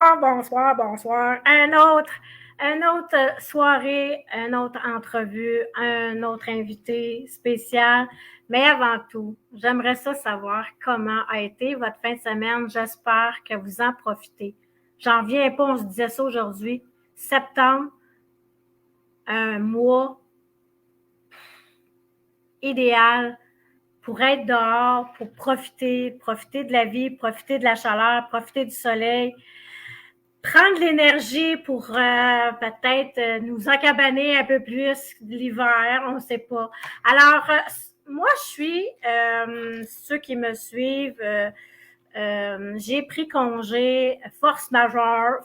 Bonsoir, bonsoir. Une autre soirée, une autre entrevue, un autre invité spécial. Mais avant tout, j'aimerais ça savoir comment a été votre fin de semaine. J'espère que vous en profitez. J'en viens pas, on se disait ça aujourd'hui. Septembre, un mois idéal pour être dehors, pour profiter de la vie, profiter de la chaleur, profiter du soleil, prendre l'énergie pour peut-être nous encabaner un peu plus l'hiver, on ne sait pas. Alors, moi, je suis, ceux qui me suivent, j'ai pris congé, force majeure.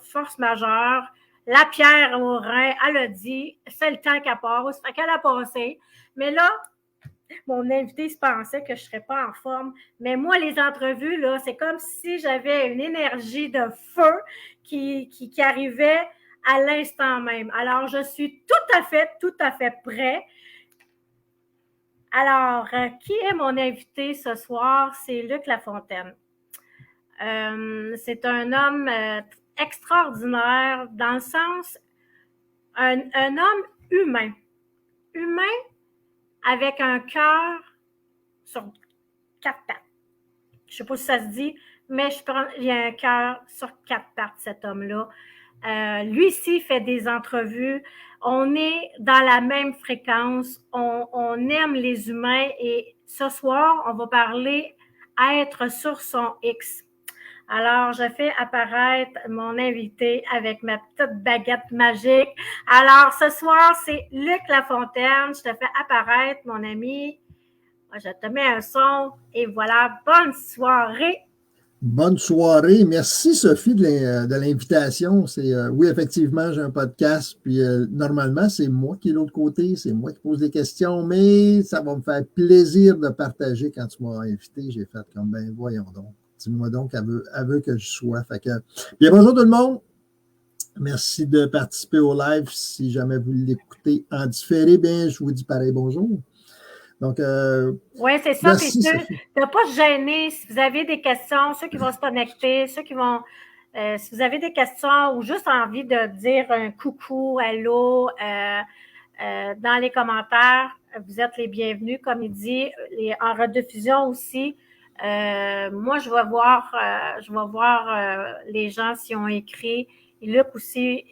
La pierre au rein, elle a dit, c'est le temps qu'elle passe, fait qu'elle a passé. Mais là, mon invité se pensait que je ne serais pas en forme. Mais moi, les entrevues, là, c'est comme si j'avais une énergie de feu qui arrivait à l'instant même. Alors, je suis tout à fait prêt. Alors, qui est mon invité ce soir? C'est Luc Lafontaine. C'est un homme extraordinaire dans le sens, un homme humain. Humain avec un cœur sur 4 pattes. Je ne sais pas si ça se dit, mais il y a un cœur sur 4 pattes, cet homme-là. Lui aussi fait des entrevues. On est dans la même fréquence. On aime les humains et ce soir, on va parler être sur son X. Alors, je fais apparaître mon invité avec ma petite baguette magique. Alors, ce soir, c'est Luc Lafontaine. Je te fais apparaître, mon ami. Je te mets un son et voilà, bonne soirée. Bonne soirée. Merci, Sophie, de l'invitation. Oui, effectivement, j'ai un podcast, puis normalement, c'est moi qui est de l'autre côté, c'est moi qui pose des questions, mais ça va me faire plaisir de partager quand tu m'as invité. J'ai fait comme, ben voyons donc. Dis-moi donc, elle veut que je sois. Fait que, bien, bonjour tout le monde. Merci de participer au live. Si jamais vous l'écoutez en différé, bien, je vous dis pareil bonjour. Donc, oui, c'est ça. Puis de ne pas se gêner si vous avez des questions, ceux qui vont se connecter, ceux qui vont. Si vous avez des questions ou juste envie de dire un coucou, hello, dans les commentaires, vous êtes les bienvenus. Comme il dit, en rediffusion aussi. Moi, je vais voir les gens s'ils ont écrit. Et Luc aussi,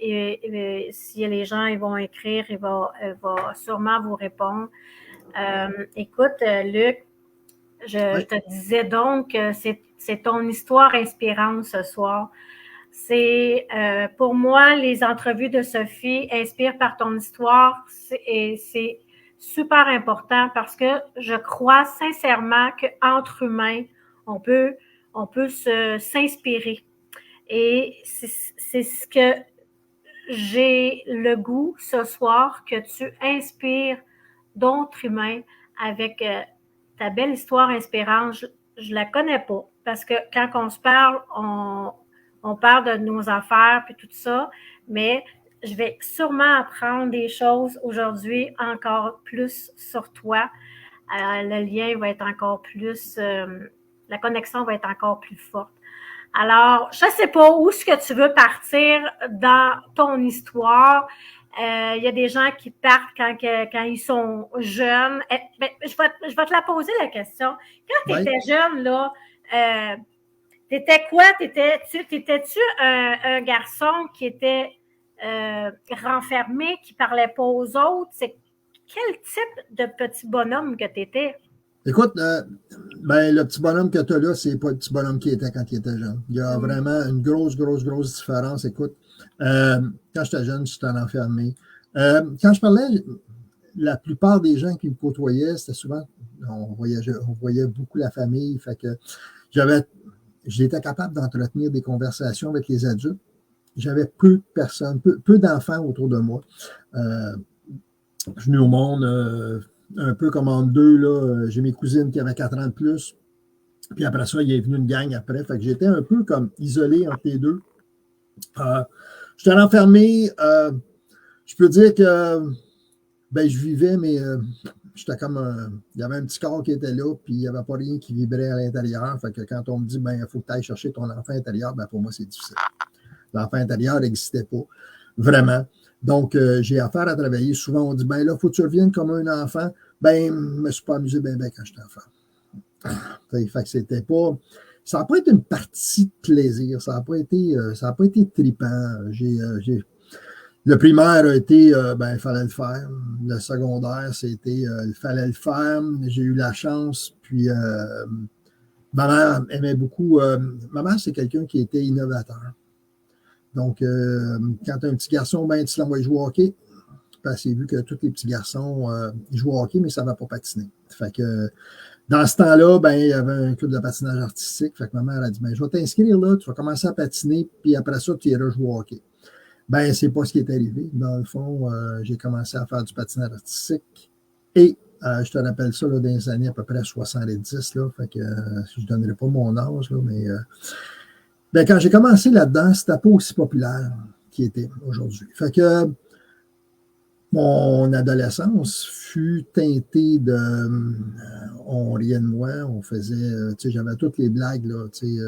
si les gens ils vont écrire, il va sûrement vous répondre. Écoute, Luc, je te disais donc, c'est ton histoire inspirante ce soir. C'est pour moi, les entrevues de Sophie inspirent par ton histoire et c'est super important parce que je crois sincèrement qu'entre humains, on peut s'inspirer. Et c'est ce que j'ai le goût ce soir que tu inspires d'autres humains avec ta belle histoire inspirante. Je la connais pas parce que quand on se parle, on parle de nos affaires puis tout ça, mais je vais sûrement apprendre des choses aujourd'hui encore plus sur toi. Le lien va être encore plus, la connexion va être encore plus forte. Alors, je ne sais pas où est-ce que tu veux partir dans ton histoire. Il y a des gens qui partent quand ils sont jeunes. Je vais te la poser la question. Quand tu étais jeune, là, t'étais quoi? T'étais-tu un garçon qui était renfermé, qui parlait pas aux autres? C'est quel type de petit bonhomme que tu étais? Écoute, le petit bonhomme que tu as là, c'est pas le petit bonhomme qui était quand il était jeune. Il y a vraiment une grosse différence. Écoute, quand j'étais jeune, j'étais enfermé. Quand je parlais, la plupart des gens qui me côtoyaient, c'était souvent, on voyait beaucoup la famille. Fait que j'étais capable d'entretenir des conversations avec les adultes. J'avais peu de personnes, peu d'enfants autour de moi. Je suis venu au monde un peu comme en deux, là, j'ai mes cousines qui avaient 4 ans de plus. Puis après ça, il est venu une gang après. Fait que j'étais un peu comme isolé entre les deux. J'étais enfermé. Je peux dire que je vivais, mais j'étais comme il y avait un petit corps qui était là, puis il n'y avait pas rien qui vibrait à l'intérieur. Fait que quand on me dit il faut que tu ailles chercher ton enfant intérieur, pour moi, c'est difficile. L'enfant intérieur n'existait pas, vraiment. Donc, j'ai affaire à travailler. Souvent, on dit, ben là, il faut que tu reviennes comme un enfant. Ben, je ne me suis pas amusé bien quand j'étais enfant. Fait que c'était pas... Ça n'a pas été une partie de plaisir. Ça n'a pas été trippant. Le primaire a été, il fallait le faire. Le secondaire, c'était, il fallait le faire. J'ai eu la chance. Puis, ma mère aimait beaucoup. Ma mère, c'est quelqu'un qui était innovateur. Donc, quand tu as un petit garçon, ben, tu l'envoies jouer au hockey. Parce que j'ai vu que tous les petits garçons, ils jouaient au hockey, mais ça ne va pas patiner. Fait que, dans ce temps-là, ben, il y avait un club de patinage artistique. Fait que ma mère a dit, ben, je vais t'inscrire là, tu vas commencer à patiner, puis après ça, tu iras jouer au hockey. Ben, c'est pas ce qui est arrivé. Dans le fond, j'ai commencé à faire du patinage artistique et je te rappelle ça là, dans les années à peu près 70, là, fait que je ne donnerai pas mon âge, là, mais ben, quand j'ai commencé là-dedans, c'était pas aussi populaire qu'il était aujourd'hui. Fait que mon adolescence fut teintée de... on riait de moi, on faisait... tu sais, j'avais toutes les blagues, là, tu sais,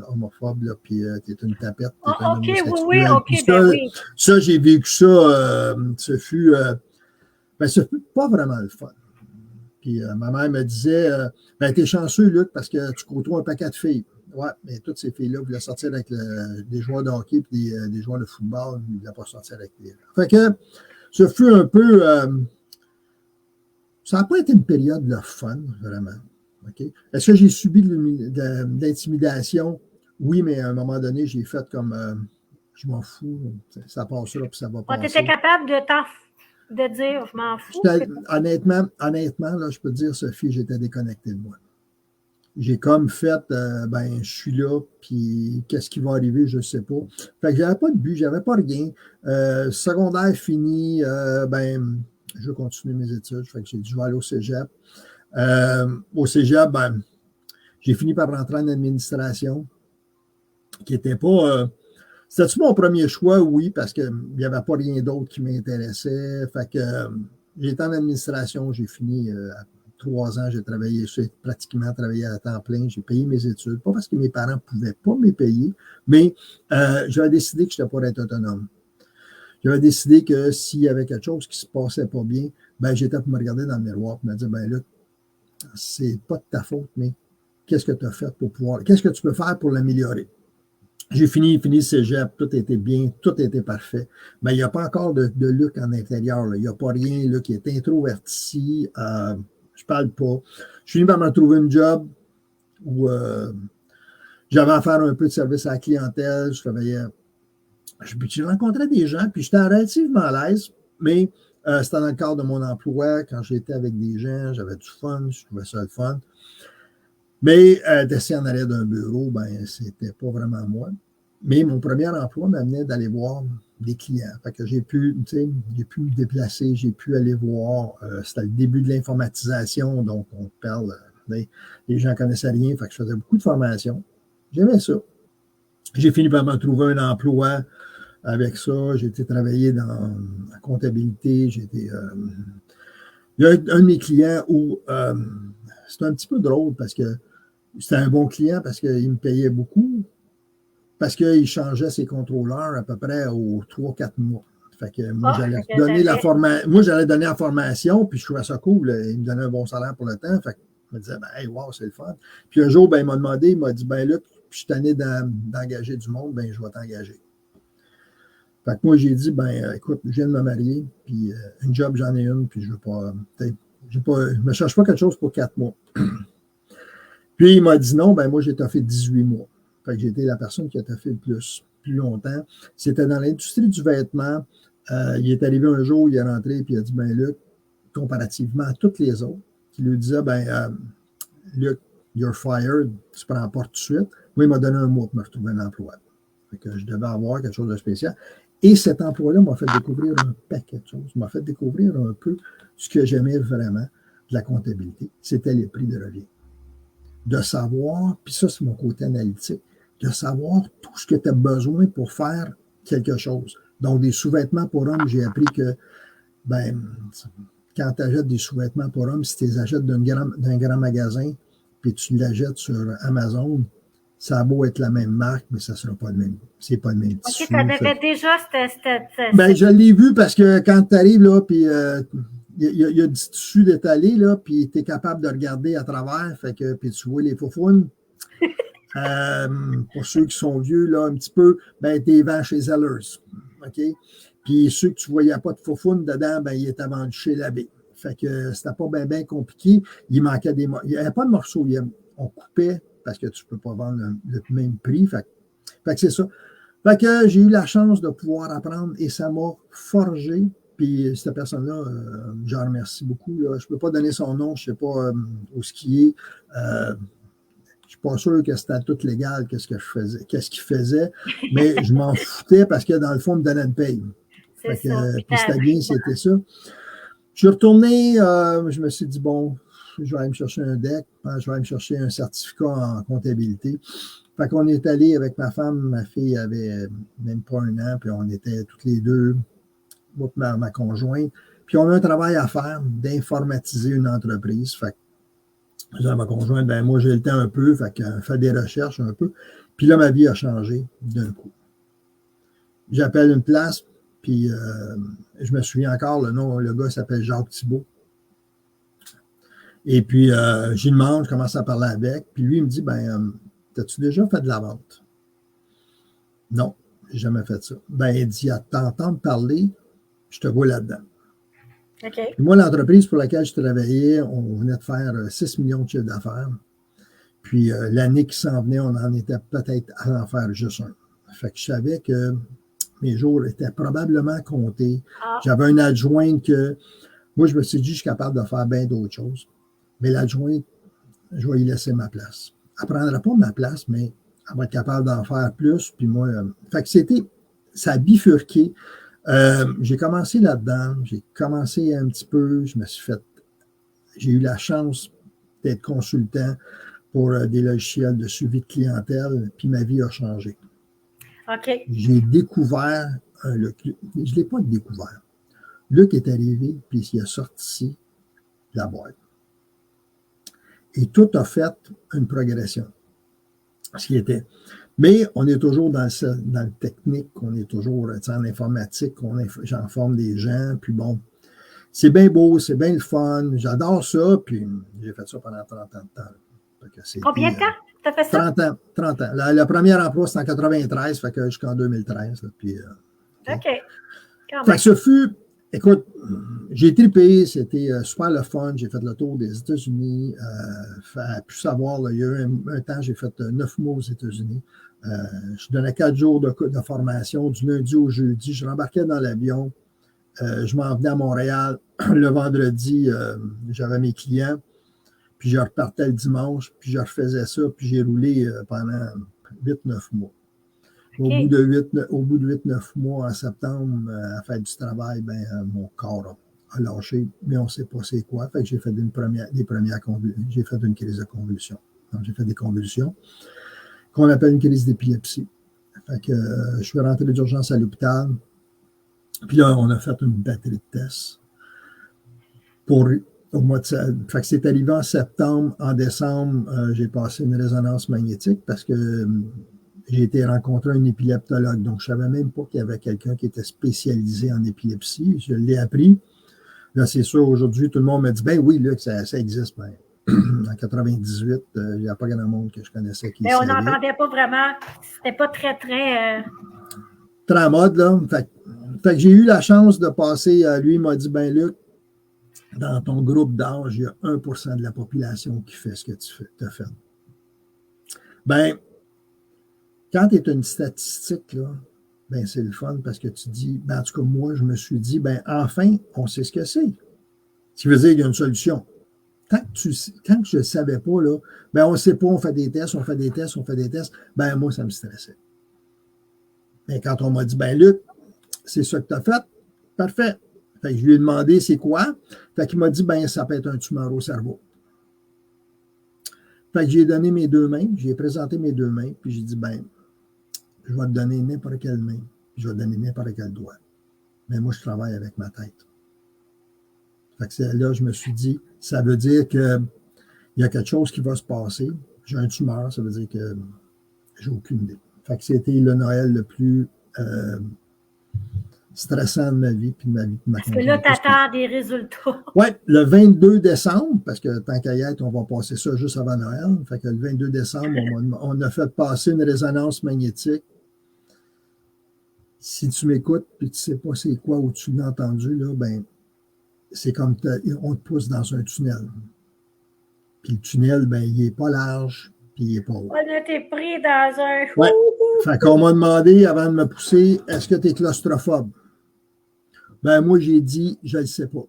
homophobes, là, puis t'es une tapette, t'es un homosexuel. Oui, OK, puis ça, ben oui. Ça, j'ai vécu ça, ce fut pas vraiment le fun. Puis ma mère me disait, ben t'es chanceux, Luc, parce que tu côtoies un paquet de filles. Ouais, mais toutes ces filles-là voulaient sortir avec des joueurs de hockey et des joueurs de football, ils ne voulaient pas sortir avec des... Fait que ce fut un peu... ça n'a pas été une période de fun, vraiment. Okay? Est-ce que j'ai subi de l'intimidation? Oui, mais à un moment donné, j'ai fait comme... je m'en fous, ça passe là, puis ça va passer. Tu étais capable de dire, je m'en fous? Honnêtement, là, je peux te dire, Sophie, j'étais déconnecté de moi. J'ai comme fait, ben, je suis là, puis qu'est-ce qui va arriver, je ne sais pas. Fait que j'avais pas de but, j'avais pas rien. Secondaire fini, ben, je vais continuer mes études. Fait que j'ai dû aller au cégep. Au cégep, ben, j'ai fini par rentrer en administration, qui n'était pas... c'était-tu mon premier choix? Oui, parce qu'il n'y avait pas rien d'autre qui m'intéressait. Fait que j'étais en administration, j'ai fini... 3 ans, j'ai pratiquement travaillé à temps plein. J'ai payé mes études, pas parce que mes parents ne pouvaient pas me payer, mais j'avais décidé que je n'étais pas être autonome. J'avais décidé que s'il y avait quelque chose qui ne se passait pas bien, ben, j'étais pour me regarder dans le miroir et me dire, ben là, c'est pas de ta faute, mais qu'est-ce que tu as fait pour pouvoir, qu'est-ce que tu peux faire pour l'améliorer? J'ai fini le cégep, tout était bien, tout était parfait. Mais il n'y a pas encore de Luc en intérieur. Là. Il n'y a pas rien là, qui est introverti. Je parle pas. Je suis venu par me trouver une job où j'avais à faire un peu de service à la clientèle. Je rencontrais des gens, puis j'étais relativement à l'aise, mais c'était dans le cadre de mon emploi. Quand j'étais avec des gens, j'avais du fun, je trouvais ça le fun. Mais d'essayer en aller d'un bureau, ben, c'était pas vraiment moi. Mais mon premier emploi m'amenait d'aller voir des clients. Fait que j'ai pu me déplacer, j'ai pu aller voir. C'était le début de l'informatisation, donc on parle, les gens ne connaissaient rien, fait que je faisais beaucoup de formation. J'aimais ça. J'ai fini par me trouver un emploi avec ça. J'ai été travailler dans la comptabilité. Il y a un de mes clients où c'était un petit peu drôle parce que c'était un bon client parce qu'il me payait beaucoup. Parce qu'il changeait ses contrôleurs à peu près aux 3-4 mois. Fait que moi, j'allais donner la formation, puis je trouvais ça cool. Il me donnait un bon salaire pour le temps. Fait que je me disais, ben, hey, wow, c'est le fun. Puis un jour, ben, il m'a demandé, il m'a dit, ben, Luc, je suis tanné d'engager du monde, ben, je vais t'engager. Fait que moi, j'ai dit, ben, écoute, je viens de me marier, puis une job, j'en ai une, puis je ne me cherche pas quelque chose pour 4 mois. Puis il m'a dit non, ben, moi, j'ai fait 18 mois. Fait que j'ai été la personne qui a fait le plus longtemps. C'était dans l'industrie du vêtement. Il est arrivé un jour, il est rentré et il a dit, ben Luc, comparativement à toutes les autres, qui lui disaient, ben Luc, you're fired, tu ne prends pas tout de suite. Moi, il m'a donné un mois pour me retrouver un emploi. Fait que je devais avoir quelque chose de spécial. Et cet emploi-là m'a fait découvrir un paquet de choses. M'a fait découvrir un peu ce que j'aimais vraiment de la comptabilité. C'était les prix de revient. De savoir, puis ça, c'est mon côté analytique, de savoir tout ce que tu as besoin pour faire quelque chose. Donc, des sous-vêtements pour hommes, j'ai appris que, ben, quand tu achètes des sous-vêtements pour hommes, si tu les achètes d'un grand magasin, puis tu l'achètes sur Amazon, Ça a beau être la même marque, mais ça ne sera pas le même. C'est pas le même tissu. OK, tu avais déjà Ben, je l'ai vu parce que quand tu arrives là, puis il y a du tissu d'étalé, là, puis tu es capable de regarder à travers, fait que, puis tu vois les faufounes. Pour ceux qui sont vieux, là, un petit peu, ben, tu les vends chez Zellers. OK? Puis ceux que tu ne voyais pas de faufounes dedans, ben, ils étaient vendus chez l'abbé. Fait que c'était pas bien compliqué. Il manquait des morceaux. Il n'y avait pas de morceaux. On coupait parce que tu ne peux pas vendre le même prix. Fait que c'est ça. Fait que j'ai eu la chance de pouvoir apprendre et ça m'a forgé. Puis cette personne-là, j'en remercie beaucoup. Là. Je ne peux pas donner son nom, je ne sais pas où ce qui est. Je ne suis pas sûr que c'était tout légal, qu'est-ce qu'il faisait, mais je m'en foutais parce que dans le fond, il me donnait une paye. Puis c'était bien, c'était ça. Je suis retourné, je me suis dit, bon, je vais aller me chercher un DEC, je vais aller me chercher un certificat en comptabilité. Fait qu'on est allé avec ma femme, ma fille avait même pas 1 an, puis on était toutes les deux, moi et ma conjointe. Puis on a un travail à faire d'informatiser une entreprise. Fait que je dis à ma conjointe, ben moi j'ai le temps un peu, fait que fait des recherches un peu. Puis là, ma vie a changé d'un coup. J'appelle une place, puis je me souviens encore, le nom, le gars s'appelle Jacques Thibault. Et puis, j'y demande, je commence à parler avec, puis lui, il me dit, ben, t'as-tu déjà fait de la vente? Non, j'ai jamais fait ça. Ben, il dit, à t'entendre parler, je te vois là-dedans. Okay. Moi, l'entreprise pour laquelle je travaillais, on venait de faire 6 millions de chiffres d'affaires. Puis, l'année qui s'en venait, on en était peut-être à en faire juste un. Fait que je savais que mes jours étaient probablement comptés. Ah. J'avais un adjoint que, moi, je me suis dit, je suis capable de faire bien d'autres choses. Mais l'adjoint, je vais y laisser ma place. Elle ne prendra pas ma place, mais elle va être capable d'en faire plus. Puis moi, fait que ça a bifurqué. J'ai commencé là-dedans. J'ai commencé un petit peu. J'ai eu la chance d'être consultant pour des logiciels de suivi de clientèle. Puis ma vie a changé. OK. J'ai découvert Luc. Je ne l'ai pas découvert. Luc est arrivé, puis il a sorti la boîte. Et tout a fait une progression. Ce qui était. Mais on est toujours dans le technique, on est toujours en informatique, j'en forme des gens, puis bon, c'est bien beau, c'est bien le fun, j'adore ça, puis j'ai fait ça pendant 30 ans de temps. Combien de temps tu as fait ça? 30 ans. Le premier emploi, c'était en 93, fait que jusqu'en 2013. Là, puis, OK. Fait que ce fut, écoute, j'ai trippé, c'était super le fun, j'ai fait le tour des États-Unis, plus savoir, là, il y a eu un temps, j'ai fait 9 mois aux États-Unis. Je donnais 4 jours de formation, du lundi au jeudi, je rembarquais dans l'avion, je m'en venais à Montréal, le vendredi, j'avais mes clients, puis je repartais le dimanche, puis je refaisais ça, puis j'ai roulé pendant 8-9 mois. Okay. Au bout de 8-9 mois, en septembre, à faire du travail, ben, mon corps a lâché, mais on ne sait pas c'est quoi. Fait que j'ai fait j'ai fait une crise de convulsion. Donc, j'ai fait des convulsions qu'on appelle une crise d'épilepsie. Fait que je suis rentré d'urgence à l'hôpital. Puis là, on a fait une batterie de tests au mois de fait que c'est arrivé en septembre. En décembre, j'ai passé une résonance magnétique parce que j'ai été rencontrer un épileptologue. Donc, je ne savais même pas qu'il y avait quelqu'un qui était spécialisé en épilepsie. Je l'ai appris. Là, c'est sûr, aujourd'hui, tout le monde me dit, ben oui, là, que ça existe. Ben, en 98, il n'y a pas grand monde que je connaissais qui mais on n'entendait pas vraiment. C'était pas très très en mode, là. Fait que j'ai eu la chance de passer, lui, il m'a dit, ben Luc, dans ton groupe d'âge, il y a 1% de la population qui fait ce que tu as fait. Ben, quand tu es une statistique, là, ben c'est le fun parce que tu dis, ben en tout cas, moi, je me suis dit, ben enfin, on sait ce que c'est. Ce qui veut dire qu'il y a une solution. Tant que je ne savais pas, là, ben on ne sait pas, on fait des tests, ben moi, ça me stressait. Mais quand on m'a dit, ben Luc, c'est ça que tu as fait, parfait. Fait que je lui ai demandé c'est quoi. Fait qu'il m'a dit, ben ça peut être un tumeur au cerveau. Fait que j'ai donné mes 2 mains, j'ai présenté mes 2 mains, puis j'ai dit, ben, je vais te donner n'importe quelle main, puis je vais te donner n'importe quel doigt. Mais moi, je travaille avec ma tête. Fait que là, je me suis dit, ça veut dire qu'il y a quelque chose qui va se passer. J'ai un tumeur, ça veut dire que J'ai aucune idée. Fait que c'était le Noël le plus stressant de ma vie, puis de ma vie de ma Parce que là, tu attends des résultats. Oui, le 22 décembre, parce que tant qu'à y être, on va passer ça juste avant Noël. Fait que le 22 décembre, on a fait passer une résonance magnétique. Si tu m'écoutes puis tu ne sais pas c'est quoi ou tu l'as entendu, là, ben, c'est comme on te pousse dans un tunnel. Puis le tunnel, ben, il n'est pas large, puis il n'est pas haut. On a été pris dans un... Ouais. Fait qu'on m'a demandé, avant de me pousser, est-ce que tu es claustrophobe? Ben, moi, j'ai dit, je ne le sais pas.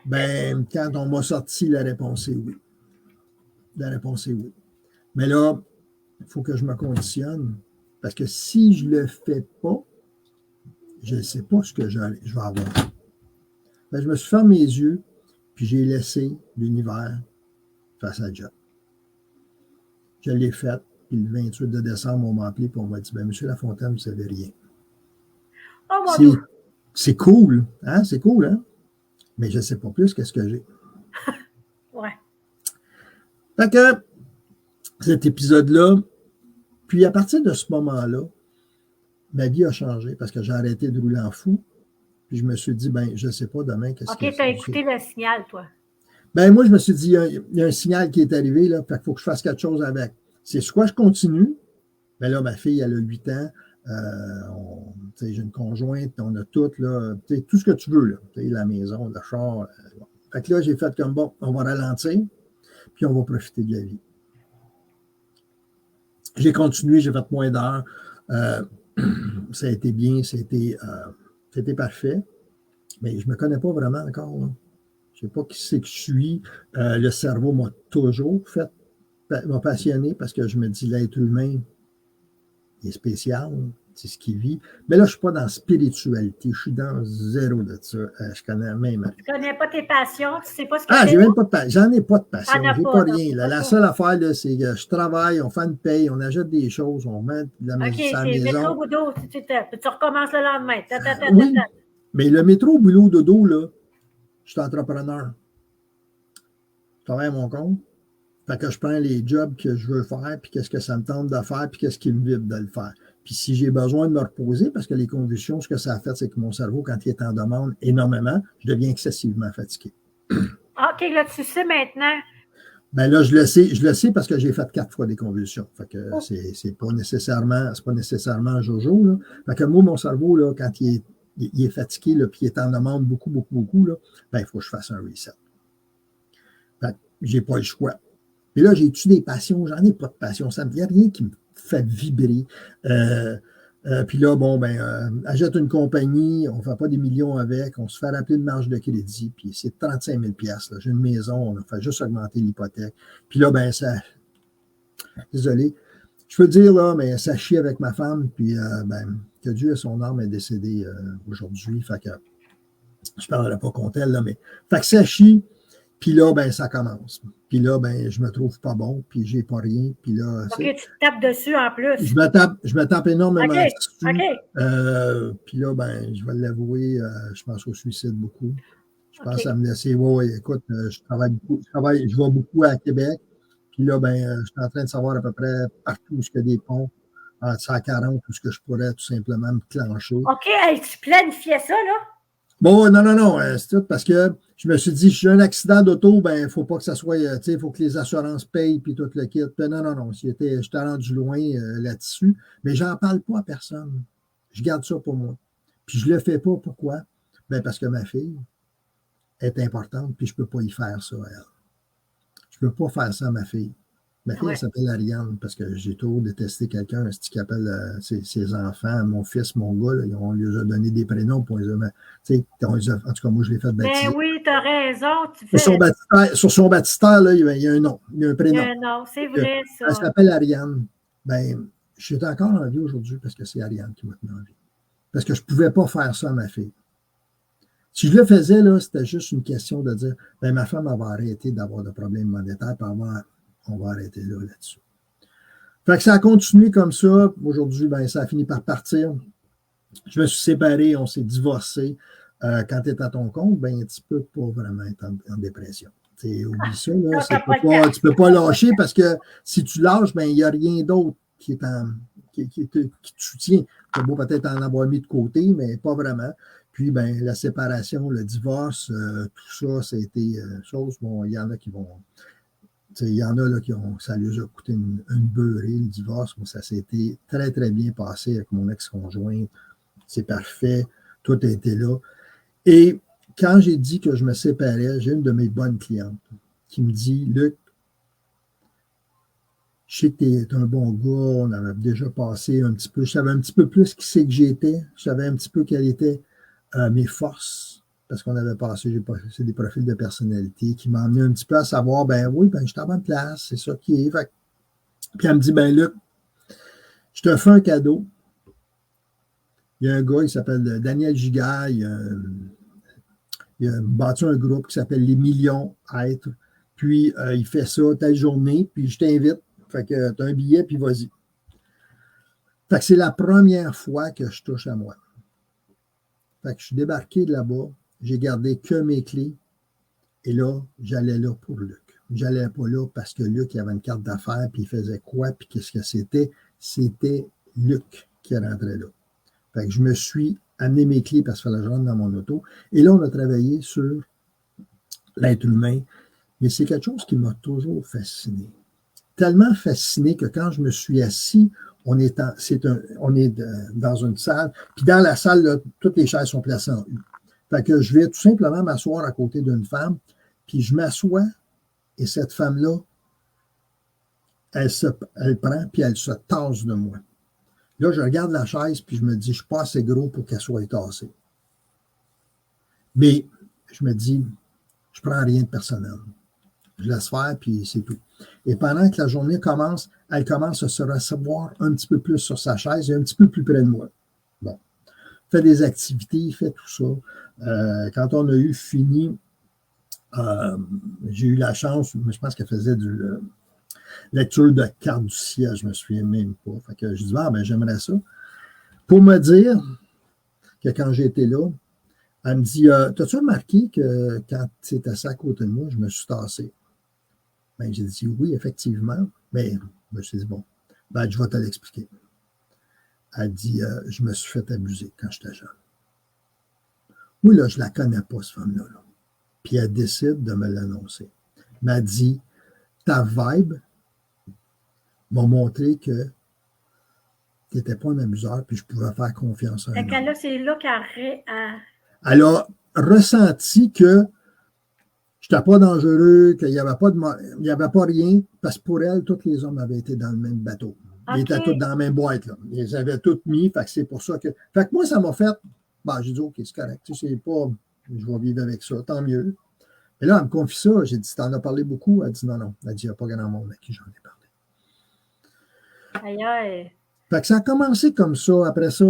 Ben, quand on m'a sorti, la réponse est oui. La réponse est oui. Mais là, il faut que je me conditionne. Parce que si je ne le fais pas, je ne sais pas ce que je vais avoir. Ben, je me suis fermé les yeux, puis j'ai laissé l'univers faire sa job. Je l'ai fait, puis le 28 de décembre, on m'a appelé, puis on m'a dit, ben, Monsieur Lafontaine, vous ne savez rien. Oh mon Dieu! C'est cool, hein? C'est cool, hein? Mais je ne sais pas plus qu'est-ce que j'ai. Ouais. Fait que cet épisode-là, puis à partir de ce moment-là, ma vie a changé parce que j'ai arrêté de rouler en fou. Puis je me suis dit, ben, je ne sais pas demain qu'est-ce que OK, tu as écouté le signal, toi. Ben, moi, je me suis dit, il y a un signal qui est arrivé, là, fait qu'il faut que je fasse quelque chose avec. C'est soit je continue, ben là, ma fille, elle a 8 ans, j'ai une conjointe, on a tout, là, tout ce que tu veux, là, la maison, le char. Fait que là, j'ai fait comme, bon, on va ralentir, puis on va profiter de la vie. J'ai continué, j'ai fait moins d'heures. Ça a été bien, c'était parfait. Mais je ne me connais pas vraiment encore. Là. Je ne sais pas qui c'est que je suis. Le cerveau m'a toujours m'a passionné parce que je me dis l'être humain est spécial, c'est ce qu'il vit. Mais là, je ne suis pas dans la spiritualité, je suis dans zéro de ça. Je connais même. Tu ne connais pas tes passions, tu ne sais pas ce que c'est. J'ai même pas de passion. J'en ai pas de passion. J'ai pas rien. Là. La seule affaire, là, c'est que je travaille, on fait une paye, on achète des choses, on met de la maison. OK, c'est métro boulot, tu recommences le lendemain. Oui, mais le métro boulot dodo, là, je suis entrepreneur. Je travaille à mon compte. Fait que je prends les jobs que je veux faire, puis qu'est-ce que ça me tente de faire, puis qu'est-ce qui me vibre de le faire. Puis si j'ai besoin de me reposer, parce que les convulsions, ce que ça a fait, c'est que mon cerveau, quand il est en demande énormément, je deviens excessivement fatigué. OK, là, tu sais maintenant. Ben là, je le sais parce que j'ai fait 4 fois des convulsions. Fait que c'est pas nécessairement Jojo, là. Fait que moi, mon cerveau, là, quand il est fatigué, là, puis il est en demande beaucoup, là, ben, il faut que je fasse un reset. Fait que j'ai pas le choix. Et là, j'ai-tu des passions? J'en ai pas de passion. Il n'y a rien qui me fait vibrer. Puis là, bon, achète une compagnie, on ne fait pas des millions avec, on se fait rappeler de marge de crédit, puis c'est 35 000 $. J'ai une maison, on a fait juste augmenter l'hypothèque. Puis là, désolé, je peux dire, là, mais ça chie avec ma femme, puis que Dieu ait son âme est décédée aujourd'hui. Fait que je ne parlerai pas contre elle, là, mais fait que ça chie. Puis là, ça commence. Puis là, je me trouve pas bon, puis j'ai pas rien. Puis là, OK, tu te tapes dessus en plus. Je me tape énormément dessus. OK. Puis là, je vais l'avouer, je pense au suicide beaucoup. Je pense à me laisser. Ouais, écoute, je travaille beaucoup. Je vais beaucoup à Québec. Puis là, je suis en train de savoir à peu près partout où il y a des ponts, entre 140, où ce que je pourrais tout simplement me clencher. OK, hey, tu planifiais ça, là? Bon, non, c'est tout parce que je me suis dit, si j'ai un accident d'auto, il ne faut pas que ça soit, il faut que les assurances payent puis tout le kit. Puis non, j'étais rendu loin là-dessus, mais j'en parle pas à personne. Je garde ça pour moi. Puis je le fais pas, pourquoi? Parce que ma fille est importante, puis je peux pas y faire ça à elle. Je peux pas faire ça à ma fille. Ma fille, elle s'appelle Ariane, parce que j'ai toujours détesté quelqu'un qui appelle ses enfants, mon fils, mon gars, là, on lui a donné des prénoms pour les hommes. En tout cas, moi, je l'ai fait baptiser. Ben oui, tu as raison. Sur son baptistère, là, il y a un nom, il y a un prénom. Il y a un nom, c'est vrai, ça. Elle s'appelle Ariane. Je suis encore en vie aujourd'hui parce que c'est Ariane qui m'a tenu en vie. Parce que je ne pouvais pas faire ça à ma fille. Si je le faisais, là, c'était juste une question de dire, ma femme va arrêter d'avoir de problèmes monétaires, puis on va arrêter là-dessus. Fait que ça a continué comme ça. Aujourd'hui, ça a fini par partir. Je me suis séparé, on s'est divorcé. Quand tu es à ton compte, tu ne peux pas vraiment être en dépression. Oublie ça, là, Non, t'as pas le tu peux pas lâcher parce que si tu lâches, ben, il n'y a rien d'autre qui te soutient. Tu as beau peut-être en avoir mis de côté, mais pas vraiment. Puis, ben, la séparation, le divorce, tout ça, ça a été chose. Bon, il y en a qui vont. Il y en a là, ça leur a coûté une beurrée, le divorce. Moi, ça s'était très, très bien passé avec mon ex-conjoint. C'est parfait. Tout a été là. Et quand j'ai dit que je me séparais, j'ai une de mes bonnes clientes qui me dit, Luc, je sais que tu es un bon gars, on avait déjà passé un petit peu, je savais un petit peu plus qui c'est que j'étais, je savais un petit peu quelles étaient mes forces, parce qu'on avait passé, j'ai passé des profils de personnalité qui m'ont amené un petit peu à savoir, ben oui, ben je suis à bonne place, c'est ça qui est. Fait, puis elle me dit, ben Luc, je te fais un cadeau. Il y a un gars, il s'appelle Daniel Gigard, il a bâti un groupe qui s'appelle Les Millions Êtres. Puis, il fait ça telle journée, puis je t'invite. Fait que tu as un billet, puis vas-y. Fait que c'est la première fois que je touche à moi. Fait que je suis débarqué de là-bas, j'ai gardé que mes clés, et là, j'allais là pour Luc. J'allais pas là parce que Luc, il avait une carte d'affaires, puis il faisait quoi, puis qu'est-ce que c'était? C'était Luc qui rentrait là. Fait que je me suis amené mes clés parce qu'il fallait que je rentre dans mon auto. Et là, on a travaillé sur l'être humain. Mais c'est quelque chose qui m'a toujours fasciné. Tellement fasciné que quand je me suis assis, on est dans une salle, puis dans la salle, là, toutes les chaises sont placées en U. Fait que je vais tout simplement m'asseoir à côté d'une femme, puis je m'assois, et cette femme-là, elle prend, puis elle se tasse de moi. Là, je regarde la chaise, puis je me dis, je ne suis pas assez gros pour qu'elle soit tassée. Mais je me dis, je ne prends rien de personnel. Je laisse faire, puis c'est tout. Et pendant que la journée commence, elle commence à se recevoir un petit peu plus sur sa chaise et un petit peu plus près de moi. Bon. Fait des activités, fait tout ça. Quand on a eu fini, j'ai eu la chance, je pense qu'elle faisait du lecture de cartes du ciel, je ne me souviens même pas. Fait que je dis, ah, ben j'aimerais ça. Pour me dire que quand j'étais là, elle me dit, t'as-tu remarqué que quand tu étais assis à côté de moi, je me suis tassé? Ben, j'ai dit oui, effectivement. Mais je me suis dit, bon, ben, je vais te l'expliquer. Elle dit, je me suis fait abuser quand j'étais jeune. Oui, là, je ne la connais pas, cette femme-là. Là. Puis elle décide de me l'annoncer. Elle m'a dit, ta vibe m'a montré que tu n'étais pas un abuseur, puis je pouvais faire confiance à un homme. C'est là qu'elle Elle a ressenti que je n'étais pas dangereux, qu'il n'y avait pas rien, parce que pour elle, tous les hommes avaient été dans le même bateau. Ils étaient tous dans la même boîte. Là. Ils les avaient tous mis, fait que c'est pour ça que. Fait que moi, ça m'a fait. Ben, j'ai dit, OK, c'est correct. Tu sais, c'est pas. Je vais vivre avec ça, tant mieux. Et là, elle me confie ça. J'ai dit, t'en as parlé beaucoup? Elle dit, non. Elle dit, il n'y a pas grand monde à qui j'en ai parlé. Aïe, aïe. Fait que ça a commencé comme ça. Après ça,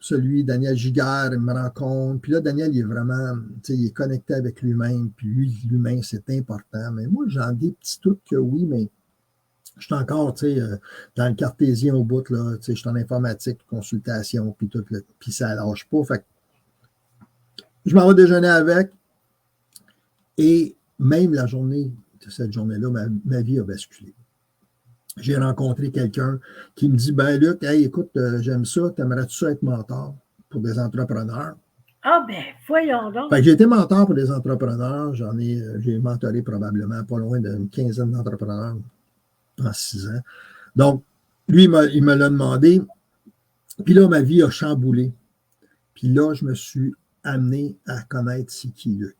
celui, Daniel Gigard, il me rencontre. Puis là, Daniel, il est vraiment, il est connecté avec lui-même. Puis lui, l'humain, c'est important. Mais moi, j'en ai des petits trucs que oui, mais je suis encore, dans le cartésien au bout, là. Je suis en informatique, consultation, puis tout, puis ça lâche pas. Fait que je m'en vais déjeuner avec. Et même la journée, cette journée-là, ma vie a basculé. J'ai rencontré quelqu'un qui me dit, ben Luc, hey, écoute, j'aime ça, t'aimerais-tu ça être mentor pour des entrepreneurs? Ah ben, voyons donc. Fait que j'ai été mentor pour des entrepreneurs, j'ai mentoré probablement pas loin d'une quinzaine d'entrepreneurs en 6 ans. Donc, lui, il me l'a demandé, puis là, ma vie a chamboulé. Puis là, je me suis amené à connaître c'est qui Luc.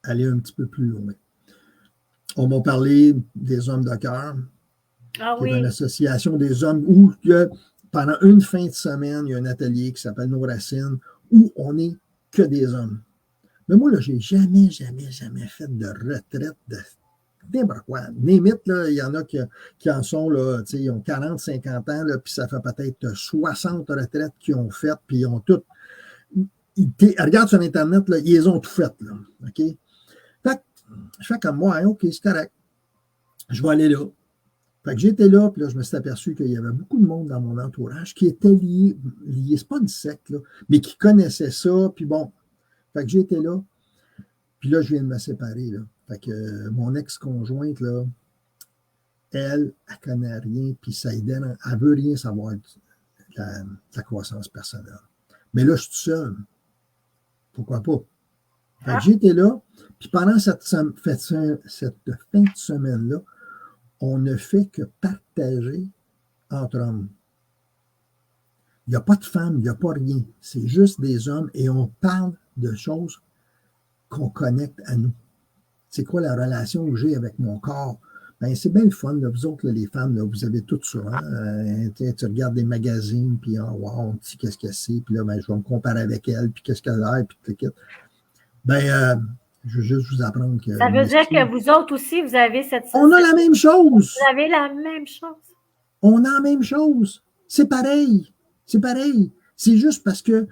Aller un petit peu plus loin. On m'a parlé des hommes de cœur. Ah qui oui. est une association des hommes où pendant une fin de semaine, il y a un atelier qui s'appelle Nos Racines où on n'est que des hommes. Mais moi, là, j'ai jamais fait de retraite de n'importe quoi. Limite, là, il y en a qui en sont, là, ils ont 40, 50 ans, là, puis ça fait peut-être 60 retraites qu'ils ont faites, puis ils ont toutes. Regarde sur Internet, là, ils les ont tout faites. Là, OK? Fait que, je fais comme moi, hein, OK, c'est correct. Je vais aller là. Fait que j'étais là, puis là, je me suis aperçu qu'il y avait beaucoup de monde dans mon entourage qui était lié, c'est pas une secte, là, mais qui connaissait ça, puis bon. Fait que j'étais là. Puis là, je viens de me séparer, là. Fait que mon ex-conjointe, là, elle connaît rien, puis ça aide, elle veut rien savoir de la croissance personnelle. Mais là, je suis tout seul. Pourquoi pas? Fait que j'étais là, puis pendant cette fin de semaine-là, on ne fait que partager entre hommes. Il n'y a pas de femmes, il n'y a pas rien. C'est juste des hommes et on parle de choses qu'on connecte à nous. C'est quoi la relation que j'ai avec mon corps? Ben, c'est bien le fun, là. Vous autres, là, les femmes, là, vous avez tout ça. Hein? Tu regardes des magazines, puis oh, wow, on dit qu'est-ce que c'est, puis là, ben, je vais me comparer avec elle, puis qu'est-ce qu'elle a, puis tout le kit. Ben, je veux juste vous apprendre que... Ça veut dire que vous autres aussi, vous avez cette... On a la même chose! Vous avez la même chose. On a la même chose. C'est pareil. C'est pareil. C'est juste parce que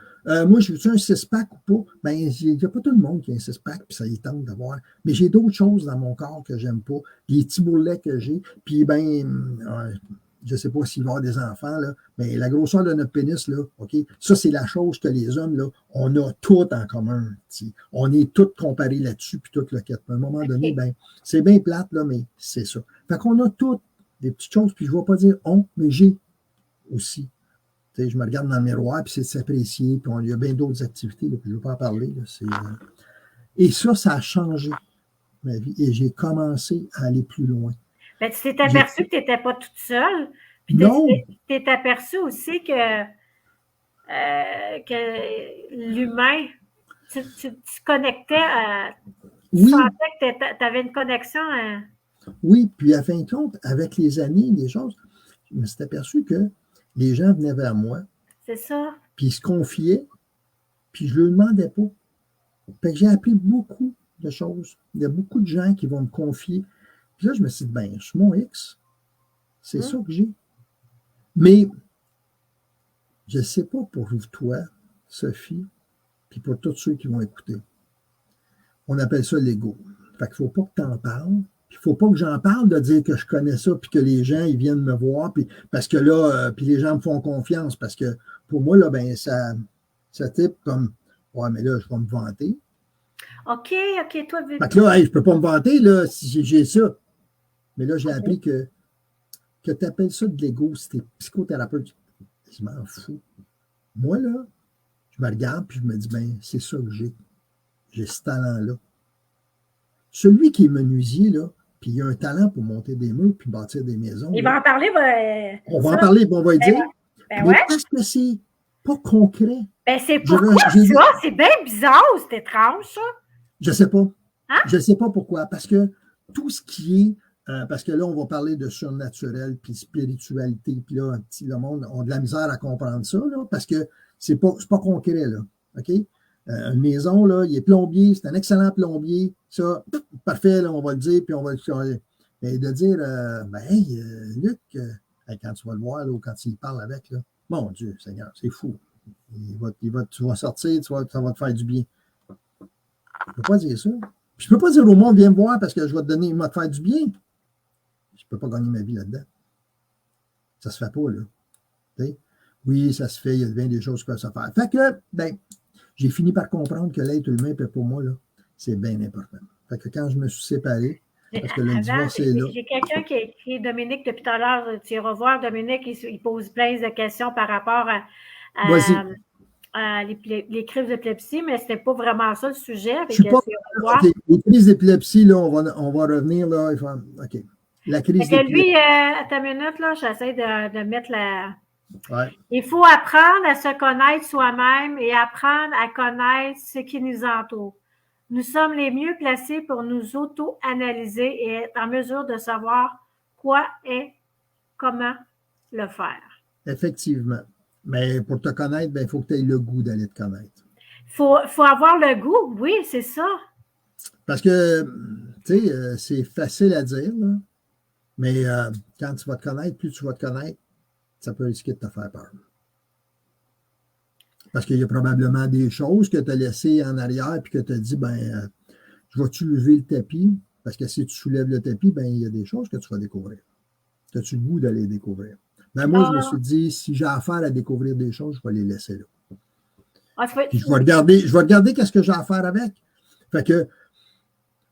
moi, je veux un 6-pack ou pas? Ben, il n'y a pas tout le monde qui a un 6-pack, puis ça y tente d'avoir. Mais j'ai d'autres choses dans mon corps que j'aime pas. Les petits bourrelets que j'ai. Puis, ben, je ne sais pas s'il va y avoir des enfants, là, mais la grosseur de notre pénis, là, OK? Ça, c'est la chose que les hommes, là, on a tout en commun. T'sais. On est tous comparés là-dessus, puis tout le quête. À un moment donné, ben, c'est bien plate, là, mais c'est ça. Fait qu'on a toutes des petites choses, puis je ne vais pas dire on, mais j'ai aussi. T'sais, je me regarde dans le miroir, puis c'est de s'apprécier, puis il y a bien d'autres activités, là, puis je ne veux pas en parler. Là, et ça a changé ma vie, et j'ai commencé à aller plus loin. Ben, tu t'es aperçu que tu n'étais pas toute seule. Puis non. Tu t'es aperçu aussi que l'humain, tu connectais à... Tu sentais que tu avais une connexion à... Oui, puis à fin de compte, avec les années, les choses, je me suis aperçu que les gens venaient vers moi. C'est ça. Puis ils se confiaient, puis je ne leur demandais pas. Fait que j'ai appris beaucoup de choses. Il y a beaucoup de gens qui vont me confier. Puis là, je me suis dit, ben, je suis mon X. C'est ça que j'ai. Mais je ne sais pas pour toi, Sophie, puis pour tous ceux qui vont écouter. On appelle ça l'ego. Fait qu'il ne faut pas que tu en parles. Il ne faut pas que j'en parle de dire que je connais ça, puis que les gens, ils viennent me voir, puis parce que là, puis les gens me font confiance, parce que pour moi, là, ben, ça type comme, ouais, mais là, je vais me vanter. OK, toi, fait que là, hey, je ne peux pas me vanter, là, si j'ai ça. Mais là, j'ai appris que tu appelles ça de l'ego, si tu es psychothérapeute. Je m'en fous. Moi, là, je me regarde, puis je me dis, ben, c'est ça que j'ai. J'ai ce talent-là. Celui qui est menuisier, là, puis il a un talent pour monter des murs puis bâtir des maisons. Il va en parler. On va en parler, on va y dire. Mais parce que c'est pas concret. Ben, c'est pourquoi ça? C'est bien bizarre, c'est étrange, ça. Je ne sais pas. Hein? Je ne sais pas pourquoi. Parce que tout ce qui est, parce que là, on va parler de surnaturel puis spiritualité, puis là, le monde a de la misère à comprendre ça, là, parce que c'est pas concret, là. OK? Une maison, là, il est plombier, c'est un excellent plombier. Ça, parfait, là, on va le dire, puis on va le... Mais de dire, ben, hey, Luc, quand tu vas le voir, là, ou quand il parle avec, là, mon Dieu, Seigneur, c'est fou. Tu vas sortir, ça va te faire du bien. Je ne peux pas dire ça. Puis je ne peux pas dire au monde, viens me voir parce que je vais te donner, il va te faire du bien. Je ne peux pas gagner ma vie là-dedans. Ça ne se fait pas, là. T'sais? Oui, ça se fait, il y a bien des choses qui peuvent se faire. Fait que, ben, j'ai fini par comprendre que l'être humain, pour moi, là, c'est bien important. Fait que quand je me suis séparé, parce que le divorce est là. J'ai quelqu'un qui a écrit, Dominique, depuis tout à l'heure, tu iras voir, Dominique, il pose plein de questions par rapport à les crises d'épilepsie, mais ce n'était pas vraiment ça le sujet. Je suis pas... Okay. Les crises d'épilepsie, là, on va revenir, là. OK. La crise d'épilepsie. Lui, à ta minute, là, j'essaie de mettre la... Ouais. Il faut apprendre à se connaître soi-même et apprendre à connaître ce qui nous entoure. Nous sommes les mieux placés pour nous auto-analyser et être en mesure de savoir quoi et comment le faire. Effectivement. Mais pour te connaître, il faut que tu aies le goût d'aller te connaître. Il faut avoir le goût, oui, c'est ça. Parce que, tu sais, c'est facile à dire, là, mais quand tu vas te connaître, plus tu vas te connaître, ça peut risquer de te faire peur. Parce qu'il y a probablement des choses que tu as laissées en arrière et que tu as dit, ben, je vais-tu lever le tapis? Parce que si tu soulèves le tapis, ben, il y a des choses que tu vas découvrir. As-tu le goût d'aller découvrir? Ben, moi, je me suis dit, si j'ai affaire à découvrir des choses, je vais les laisser là. Puis je vais regarder qu'est-ce que j'ai à faire avec. Fait que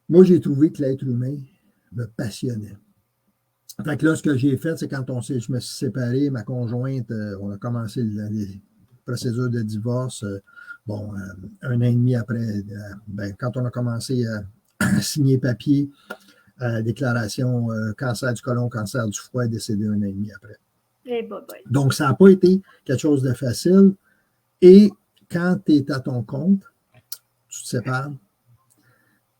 moi, j'ai trouvé que l'être humain me passionnait. Fait que là, ce que j'ai fait, c'est quand je me suis séparé, ma conjointe, on a commencé les procédures de divorce, un an et demi après, quand on a commencé à signer papier, déclaration cancer du côlon, cancer du foie, décédé un an et demi après. Donc, ça n'a pas été quelque chose de facile. Et quand tu es à ton compte, tu te sépares,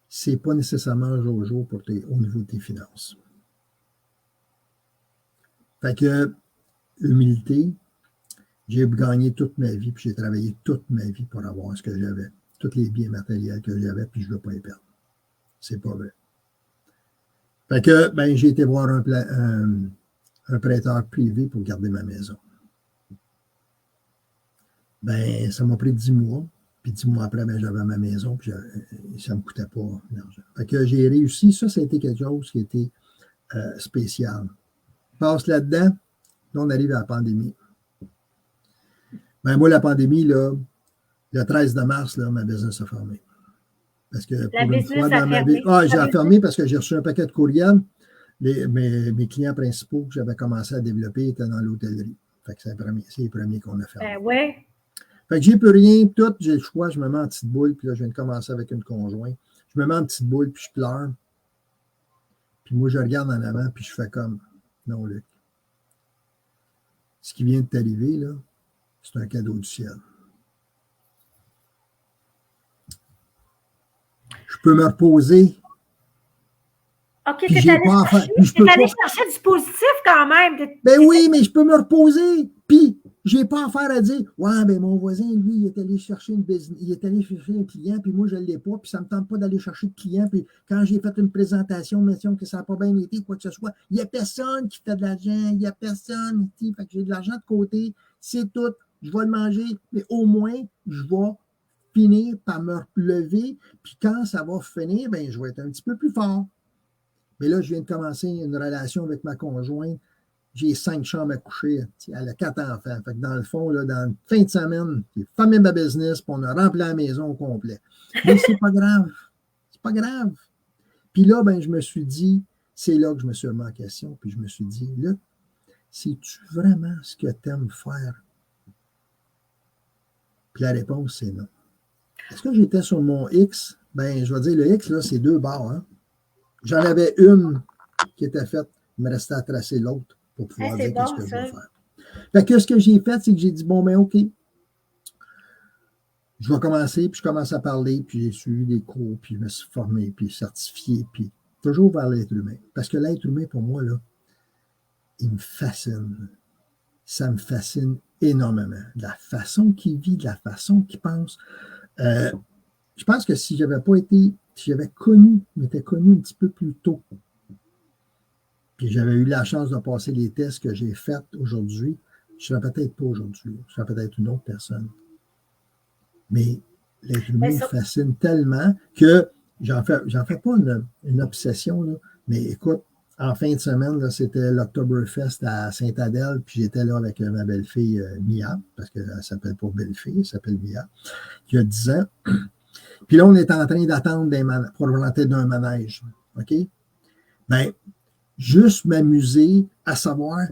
c'est pas nécessairement jour au jour au niveau de tes finances. Fait que, humilité, j'ai gagné toute ma vie, puis j'ai travaillé toute ma vie pour avoir ce que j'avais, tous les biens matériels que j'avais, puis je ne veux pas les perdre. C'est pas vrai. Fait que, j'ai été voir un prêteur privé pour garder ma maison. Ça m'a pris 10 mois. Puis 10 mois après, j'avais ma maison, puis ça ne me coûtait pas d'argent. Fait que j'ai réussi. Ça a été quelque chose qui était spécial. Passe là-dedans, là, on arrive à la pandémie. Moi, la pandémie, là, le 13 de mars, là, ma business a fermé. Parce que pour une fois dans ma vie. J'ai fermé parce que j'ai reçu un paquet de courriels. Mes clients principaux que j'avais commencé à développer étaient dans l'hôtellerie. Fait que c'est les premiers qu'on a fermé. Oui. Fait que j'ai plus rien, tout, j'ai le choix, je me mets en petite boule, puis là, je viens de commencer avec une conjointe. Je me mets en petite boule, puis je pleure. Puis moi, je regarde en avant, puis je fais comme, non, Luc. Ce qui vient de t'arriver, là, c'est un cadeau du ciel. Je peux me reposer. OK, tu es allé chercher du positif quand même. Oui, mais je peux me reposer. Puis, je n'ai pas affaire à dire, ouais, mon voisin, lui, il est allé chercher un client, puis moi, je ne l'ai pas, puis ça ne me tente pas d'aller chercher de client. Puis, quand j'ai fait une présentation, mention que ça n'a pas bien été, quoi que ce soit, il n'y a personne qui fait de l'argent, il n'y a personne qui fait que j'ai de l'argent de côté, c'est tout. Je vais le manger, mais au moins, je vais finir par me relever, puis quand ça va finir, je vais être un petit peu plus fort. Mais là, je viens de commencer une relation avec ma conjointe. J'ai 5 chambres à coucher. Elle a 4 enfants. Fait que dans le fond, là, dans la fin de semaine, j'ai fermé ma business, puis on a rempli la maison au complet. Mais c'est pas grave. C'est pas grave. Puis là, je me suis dit, c'est là que je me suis remis en question, puis je me suis dit, là, c'est-tu vraiment ce que tu aimes faire? Puis la réponse, c'est non. Est-ce que j'étais sur mon X? Je vais dire, le X, là, c'est 2 barres, hein? J'en avais une qui était faite, il me restait à tracer l'autre pour pouvoir dire ce que je vais faire. Fait que ce que j'ai fait, c'est que j'ai dit, OK, je vais commencer, puis je commence à parler, puis j'ai suivi des cours, puis je me suis formé, puis certifié, puis toujours vers l'être humain. Parce que l'être humain, pour moi, là, il me fascine. Ça me fascine énormément. De la façon qu'il vit, de la façon qu'il pense. Je pense que si j'avais m'étais connu un petit peu plus tôt, puis j'avais eu la chance de passer les tests que j'ai faits aujourd'hui, je ne serais peut-être pas aujourd'hui, je serais peut-être une autre personne. Mais l'être humain me fascine tellement que j'en fais pas une obsession, là, mais écoute, en fin de semaine, là, c'était l'Oktoberfest à Saint-Adèle, puis j'étais là avec ma belle-fille Mia, parce qu'elle ne s'appelle pas belle-fille, elle s'appelle Mia, qui a 10 ans. Puis là, on est en train d'attendre pour rentrer d'un manège. OK? Juste m'amuser à savoir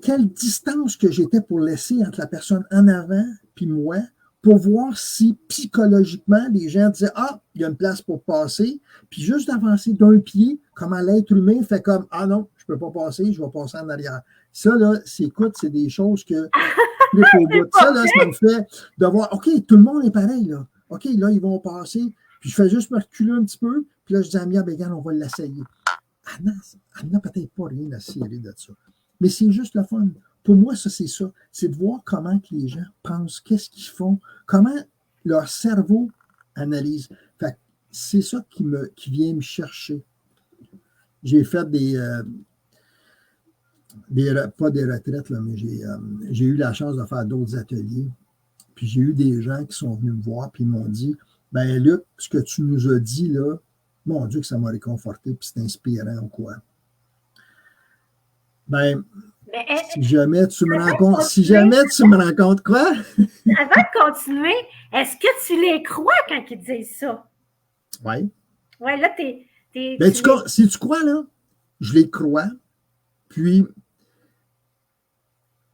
quelle distance que j'étais pour laisser entre la personne en avant puis moi, pour voir si psychologiquement, les gens disaient, il y a une place pour passer, puis juste d'avancer d'un pied, comment l'être humain fait comme, non, je ne peux pas passer, je vais passer en arrière. Ça, là, c'est des choses que ça, là, ça me fait de voir, OK, tout le monde est pareil, là. OK, là, ils vont passer. Puis je fais juste me reculer un petit peu. Puis là, je dis à Mia, regarde, on va l'essayer. Elle n'a peut-être pas rien à cirer de ça. Mais c'est juste le fun. Pour moi, ça, c'est ça. C'est de voir comment que les gens pensent, qu'est-ce qu'ils font, comment leur cerveau analyse. Fait que c'est ça qui vient me chercher. J'ai fait pas des retraites, là, mais j'ai eu la chance de faire d'autres ateliers. Puis j'ai eu des gens qui sont venus me voir et m'ont dit, Luc, ce que tu nous as dit là, mon Dieu que ça m'a réconforté puis c'est inspirant ou quoi. Si jamais tu me rencontres quoi? Avant de continuer, est-ce que tu les crois quand ils disent ça? Oui. Ouais, là, Ben, si tu crois, là, je les crois, puis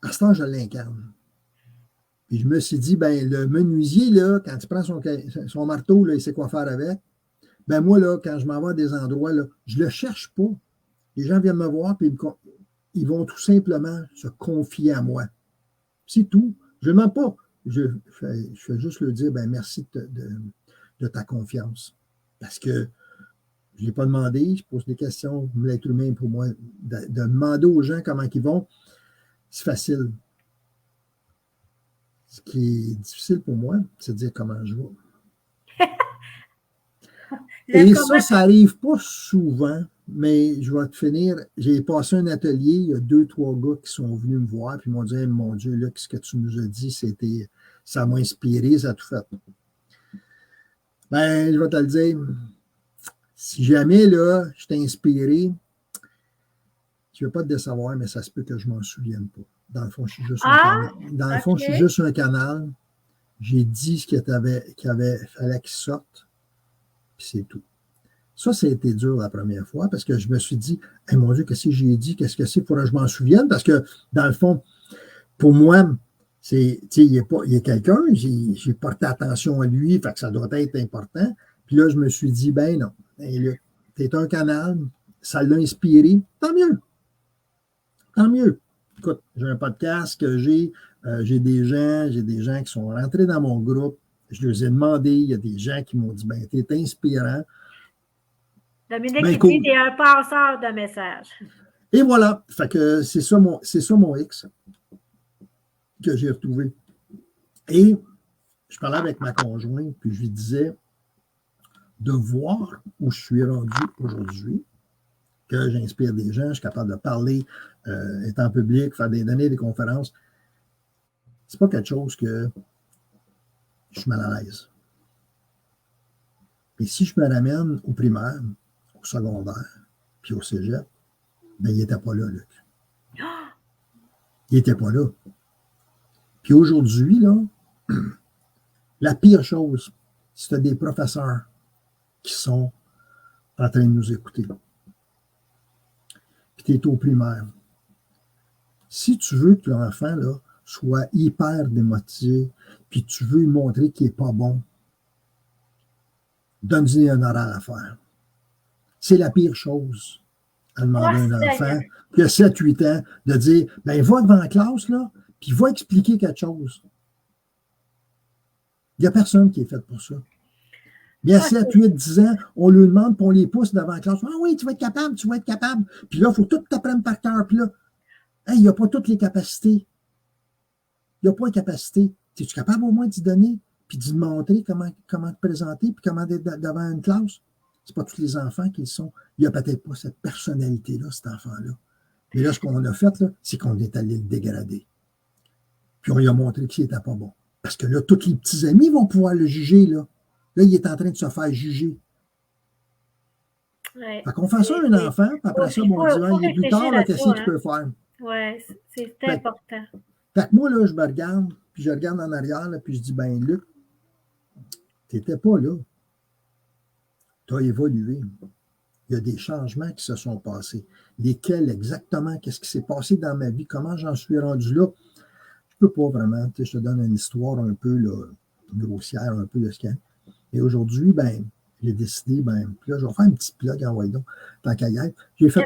à ce temps, je l'incarne. Puis je me suis dit, ben, le menuisier, là, quand il prend son marteau, là, il sait quoi faire avec. Ben, moi, là, quand je m'en vais à des endroits, là, je ne le cherche pas. Les gens viennent me voir, puis ils vont tout simplement se confier à moi. C'est tout. Je ne mens pas. Je fais juste leur dire, ben, merci de ta confiance. Parce que je ne l'ai pas demandé, je pose des questions, l'être humain pour moi, de demander aux gens comment ils vont, c'est facile. Ce qui est difficile pour moi, c'est de dire comment je vais. Et ça n'arrive pas souvent, mais je vais te finir. J'ai passé un atelier, il y a 2-3 gars qui sont venus me voir, puis ils m'ont dit, hey, mon Dieu, là, ce que tu nous as dit, ça m'a inspiré, ça a tout fait. Ben, je vais te le dire. Si jamais, là, je t'ai inspiré, je ne veux pas te décevoir, mais ça se peut que je ne m'en souvienne pas. Dans le fond, je suis juste un canal. Dans le fond, je suis juste un canal. J'ai dit ce qu'il fallait qu'il sorte, puis c'est tout. Ça a été dur la première fois parce que je me suis dit, hey, mon Dieu, qu'est-ce que j'ai dit? Qu'est-ce que c'est? Il faudrait que je m'en souvienne parce que, dans le fond, pour moi, il y a quelqu'un, j'ai porté attention à lui, fait que ça doit être important. Puis là, je me suis dit, ben non, hey, t'es un canal, ça l'a inspiré, tant mieux. Tant mieux. Écoute, j'ai un podcast que j'ai des gens qui sont rentrés dans mon groupe. Je leur ai demandé, il y a des gens qui m'ont dit, ben, t'es inspirant. Dominique, ben, cool. T'es un passeur de messages. Et voilà. Fait que c'est ça mon X que j'ai retrouvé. Et je parlais avec ma conjointe, puis je lui disais de voir où je suis rendu aujourd'hui, que j'inspire des gens, je suis capable de parler, être en public, donner des conférences. C'est pas quelque chose que je suis mal à l'aise. Et si je me ramène au primaire, au secondaire, puis au cégep, ben, il n'était pas là, Luc. Il n'était pas là. Puis aujourd'hui, là, la pire chose, c'est des professeurs qui sont en train de nous écouter. Puis tu es au primaire. Si tu veux que l'enfant là, soit hyper démotivé, puis tu veux lui montrer qu'il n'est pas bon, donne-lui un horaire à faire. C'est la pire chose à demander à un enfant qui a 7-8 ans de dire, ben va devant la classe, là, puis va expliquer quelque chose. Il n'y a personne qui est fait pour ça. Il y a 7, 8, 10 ans, on lui demande, puis on les pousse devant la classe. Ah oui, tu vas être capable, tu vas être capable. Puis là, il faut tout t'apprendre par cœur. Puis là, hey, il n'y a pas toutes les capacités. Il n'y a pas les capacités. Es-tu capable au moins d'y donner, puis d'y montrer comment te présenter, puis comment être devant une classe? Ce pas tous les enfants qui le sont. Il n'y a peut-être pas cette personnalité-là, cet enfant-là. Mais là, ce qu'on a fait, là, c'est qu'on est allé le dégrader. Puis on lui a montré qu'il n'était pas bon. Parce que là, tous les petits amis vont pouvoir le juger, là. Là, il est en train de se faire juger. Ouais. Fait qu'on fait ça à un enfant, puis après ça, bon, on dit, il est plus tard, qu'est-ce qu'il peut faire? Oui, c'est important. Fait que moi, là, je me regarde, puis je regarde en arrière, là, puis je dis, ben, Luc, t'étais pas là. T'as évolué. Il y a des changements qui se sont passés. Lesquels exactement? Qu'est-ce qui s'est passé dans ma vie? Comment j'en suis rendu là? Je peux pas vraiment. Je te donne une histoire un peu là, grossière, un peu de ce qu'il y a. Et aujourd'hui, ben, j'ai décidé, ben, puis là, je vais faire un petit plug en Waïdon, tant qu'à y être. J'ai fait.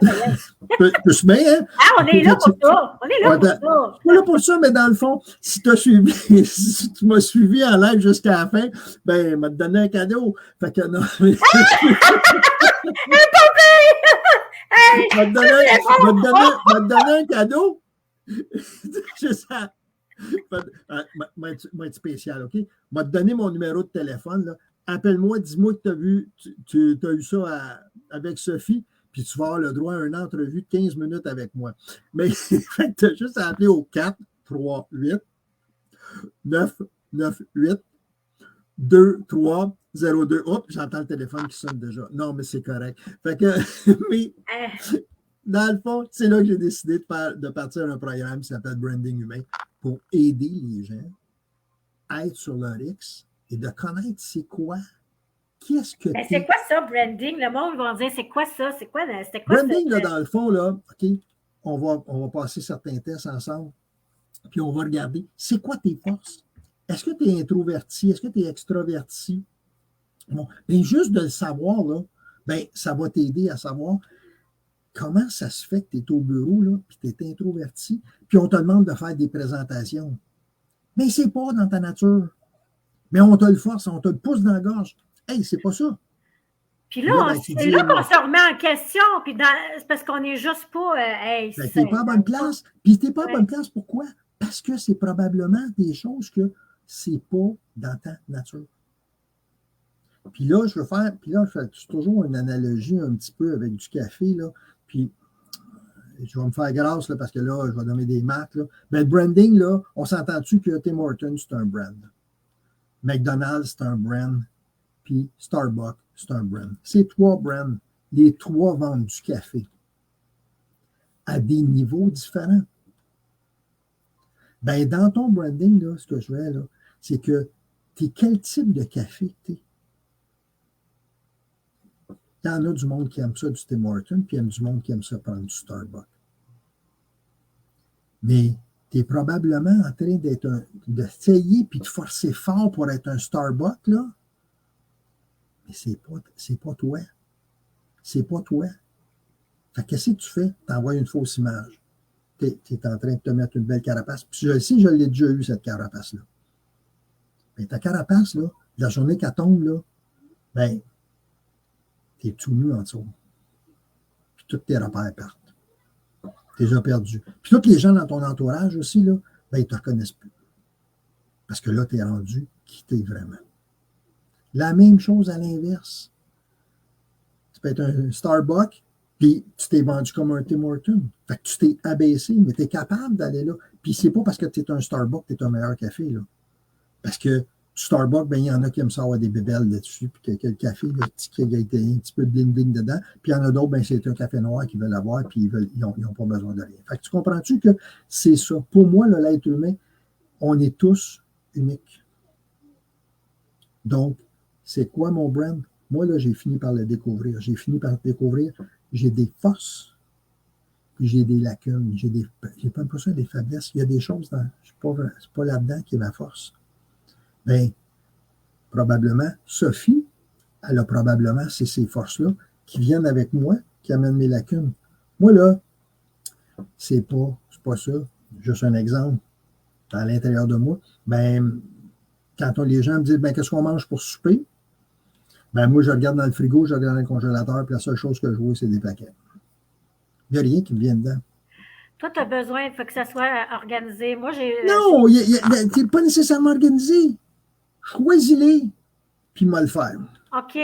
Je suis bien, hein? Ah, on est là pour ça. On est là pour ça. Je suis pas là pour ça, mais dans le fond, si tu as suivi, si tu m'as suivi en live jusqu'à la fin, ben, m'a donné un cadeau. Fait que non. M'a donné un cadeau. C'est ça. Moi, être spécial, OK? M'a donné mon numéro de téléphone, là. Appelle-moi, dis-moi que tu as eu ça avec Sophie, puis tu vas avoir le droit à une entrevue de 15 minutes avec moi. Mais tu as juste à appeler au 438-998-2302. Hop, j'entends le téléphone qui sonne déjà. Non, mais c'est correct. Fait que, mais, dans le fond, c'est là que j'ai décidé de partir un programme qui s'appelle Branding Humain pour aider les gens à être sur leur X et de connaître c'est quoi qu'est-ce que ben, c'est quoi ça, branding? Le monde va dire, c'est quoi ça? C'était quoi branding, là, dans le fond, là, OK, on va passer certains tests ensemble, puis on va regarder, c'est quoi tes forces? Est-ce que tu es introverti? Est-ce que tu es extraverti? Bon, bien, juste de le savoir, là, ben, ça va t'aider à savoir comment ça se fait que tu es au bureau, là, puis tu es introverti, puis on te demande de faire des présentations. Mais c'est pas dans ta nature. Mais on te le force, on te le pousse dans la gorge. Hey, c'est pas ça. Puis là, c'est là qu'on se remet en question, puis c'est parce qu'on n'est juste pas. Hey, ben, t'es pas à bonne place. Puis t'es pas à bonne place, pourquoi? Parce que c'est probablement des choses que c'est pas dans ta nature. Puis là, je fais toujours une analogie un petit peu avec du café, là. Puis je vais me faire grâce, là, parce que là, je vais donner des marques, là. Ben, le branding, là, on s'entend-tu que Tim Hortons, c'est un brand? McDonald's, c'est un brand. Puis Starbucks, c'est un brand. Ces 3 brands, les 3 vendent du café à des niveaux différents. Ben, dans ton branding, là, ce que je fais, là, c'est que tu es quel type de café tu es? Il y en a du monde qui aime ça, du Tim Hortons, puis il y a du monde qui aime ça prendre du Starbucks. Mais tu es probablement en train d'essayer puis de forcer fort pour être un Starbucks, là. Mais c'est pas toi. C'est pas toi. Fait que qu'est-ce que tu fais? Tu envoies une fausse image. Tu es en train de te mettre une belle carapace. Puis je sais, je l'ai déjà eu, cette carapace-là. Mais ta carapace, là, la journée qu'elle tombe, là, ben, t'es tout nu en dessous. Puis tous tes repères partent. T'es déjà perdu. Puis tous les gens dans ton entourage aussi, là, ben, ils ne te reconnaissent plus. Parce que là, tu es rendu qui t'es vraiment. La même chose à l'inverse. Ça peut être un Starbucks, puis tu t'es vendu comme un Tim Hortons. Fait que tu t'es abaissé, mais tu es capable d'aller là. Puis c'est pas parce que tu es un Starbucks que tu es un meilleur café, là. Parce que Starbucks, ben, il y en a qui aiment ça avoir des bébelles là-dessus, puis que le café, là, qu'il y a été un petit peu de bling-bling dedans. Puis il y en a d'autres, ben, c'est un café noir qu'ils veulent avoir, puis ils n'ont pas besoin de rien. Fait que tu comprends-tu que c'est ça? Pour moi, l'être humain, on est tous uniques. Donc, c'est quoi mon brand? Moi, là, j'ai fini par le découvrir. J'ai des forces, puis j'ai des lacunes, j'ai pas ça des faiblesses. Il y a des choses dans, c'est pas là-dedans qui est ma force. Bien, probablement, Sophie, elle a probablement, c'est ces forces-là qui viennent avec moi, qui amènent mes lacunes. Moi, là, c'est pas ça. Juste un exemple. À l'intérieur de moi, ben, quand les gens me disent, ben, qu'est-ce qu'on mange pour souper? Ben, moi, je regarde dans le frigo, je regarde dans le congélateur, puis la seule chose que je vois, c'est des paquets. Il n'y a rien qui me vient dedans. Toi, tu as besoin, il faut que ça soit organisé. Moi, j'ai. Non, tu n'es pas nécessairement organisé. Choisis-les, puis moi le faire. OK.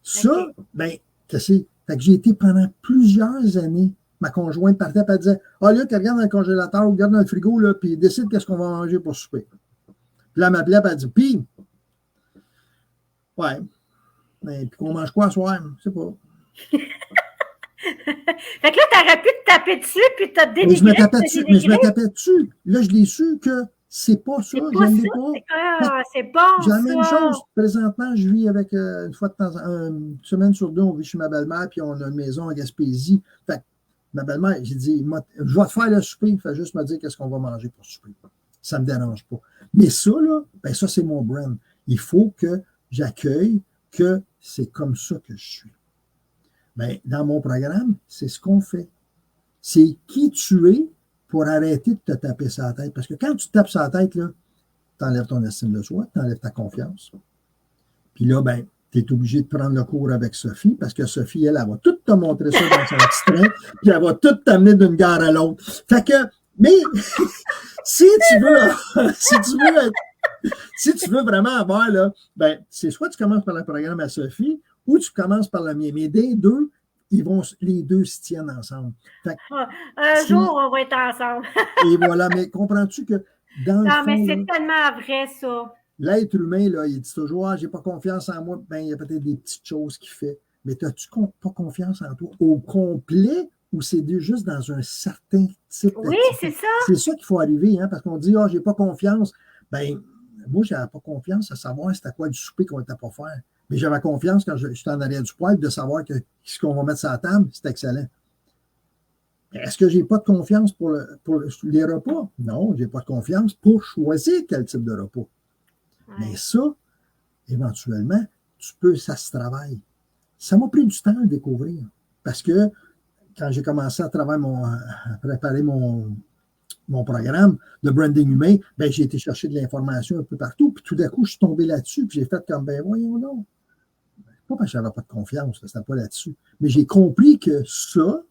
Ça, ben, qu'est-ce que fait que j'ai été pendant plusieurs années. Ma conjointe partait et elle disait, ah là, tu regardes dans le congélateur ou regarde dans le frigo, là, puis décide qu'est-ce qu'on va manger pour souper. Puis là, elle m'appelait et elle dit, puis, ouais, mais puis qu'on mange quoi ce soir? Je sais pas. Fait que là, tu aurais pu te taper dessus puis te dénigrer. Mais je me tapais dessus. Là, je l'ai su que c'est pas ça. Je ne l'ai pas. C'est bon. J'ai la même chose. Présentement, je vis avec une fois de temps en temps, une semaine sur 2, on vit chez ma belle-mère, puis on a une maison en Gaspésie. Fait que ma belle-mère, j'ai dit, je vais te faire le souper, il faut juste me dire qu'est-ce qu'on va manger pour souper. Ça ne me dérange pas. Mais ça, là, ben ça, c'est mon brand. Il faut que j'accueille que c'est comme ça que je suis. Ben, dans mon programme, c'est ce qu'on fait. C'est qui tu es pour arrêter de te taper sur la tête. Parce que quand tu te tapes sur la tête, là, tu enlèves ton estime de soi, tu enlèves ta confiance. Puis là, ben, tu es obligé de prendre le cours avec Sophie, parce que Sophie, elle va tout te montrer ça dans son petit train, puis elle va tout t'amener d'une gare à l'autre. Fait que, mais, si tu veux vraiment avoir, là, ben, c'est soit tu commences par le programme à Sophie, ou tu commences par la mienne. Mais des deux, les deux se tiennent ensemble. Fait que, un jour, on va être ensemble. Et voilà, mais comprends-tu que dans le fond, mais c'est tellement vrai, ça. L'être humain, là, il dit toujours, ah, j'ai pas confiance en moi. Ben, il y a peut-être des petites choses qu'il fait. Mais as-tu pas confiance en toi au complet ou c'est juste dans un certain type Oui, c'est ça. C'est ça qu'il faut arriver, hein, parce qu'on dit, ah, j'ai pas confiance. Ben, moi, j'avais pas confiance à savoir c'était quoi du souper qu'on n'était pas faire. Mais j'avais confiance quand j'étais en arrière du poêle de savoir que ce qu'on va mettre sur la table, c'est excellent. Est-ce que je n'ai pas de confiance pour les repas? Non, je n'ai pas de confiance pour choisir quel type de repas. Ouais. Mais ça, éventuellement, ça se travaille. Ça m'a pris du temps à le découvrir. Parce que quand j'ai commencé à préparer mon programme de branding humain, ben, j'ai été chercher de l'information un peu partout. Puis tout d'un coup, je suis tombé là-dessus. Puis j'ai fait comme, ben voyons donc. Pas parce que je n'avais pas de confiance, c'était pas là-dessus. Mais j'ai compris que ça,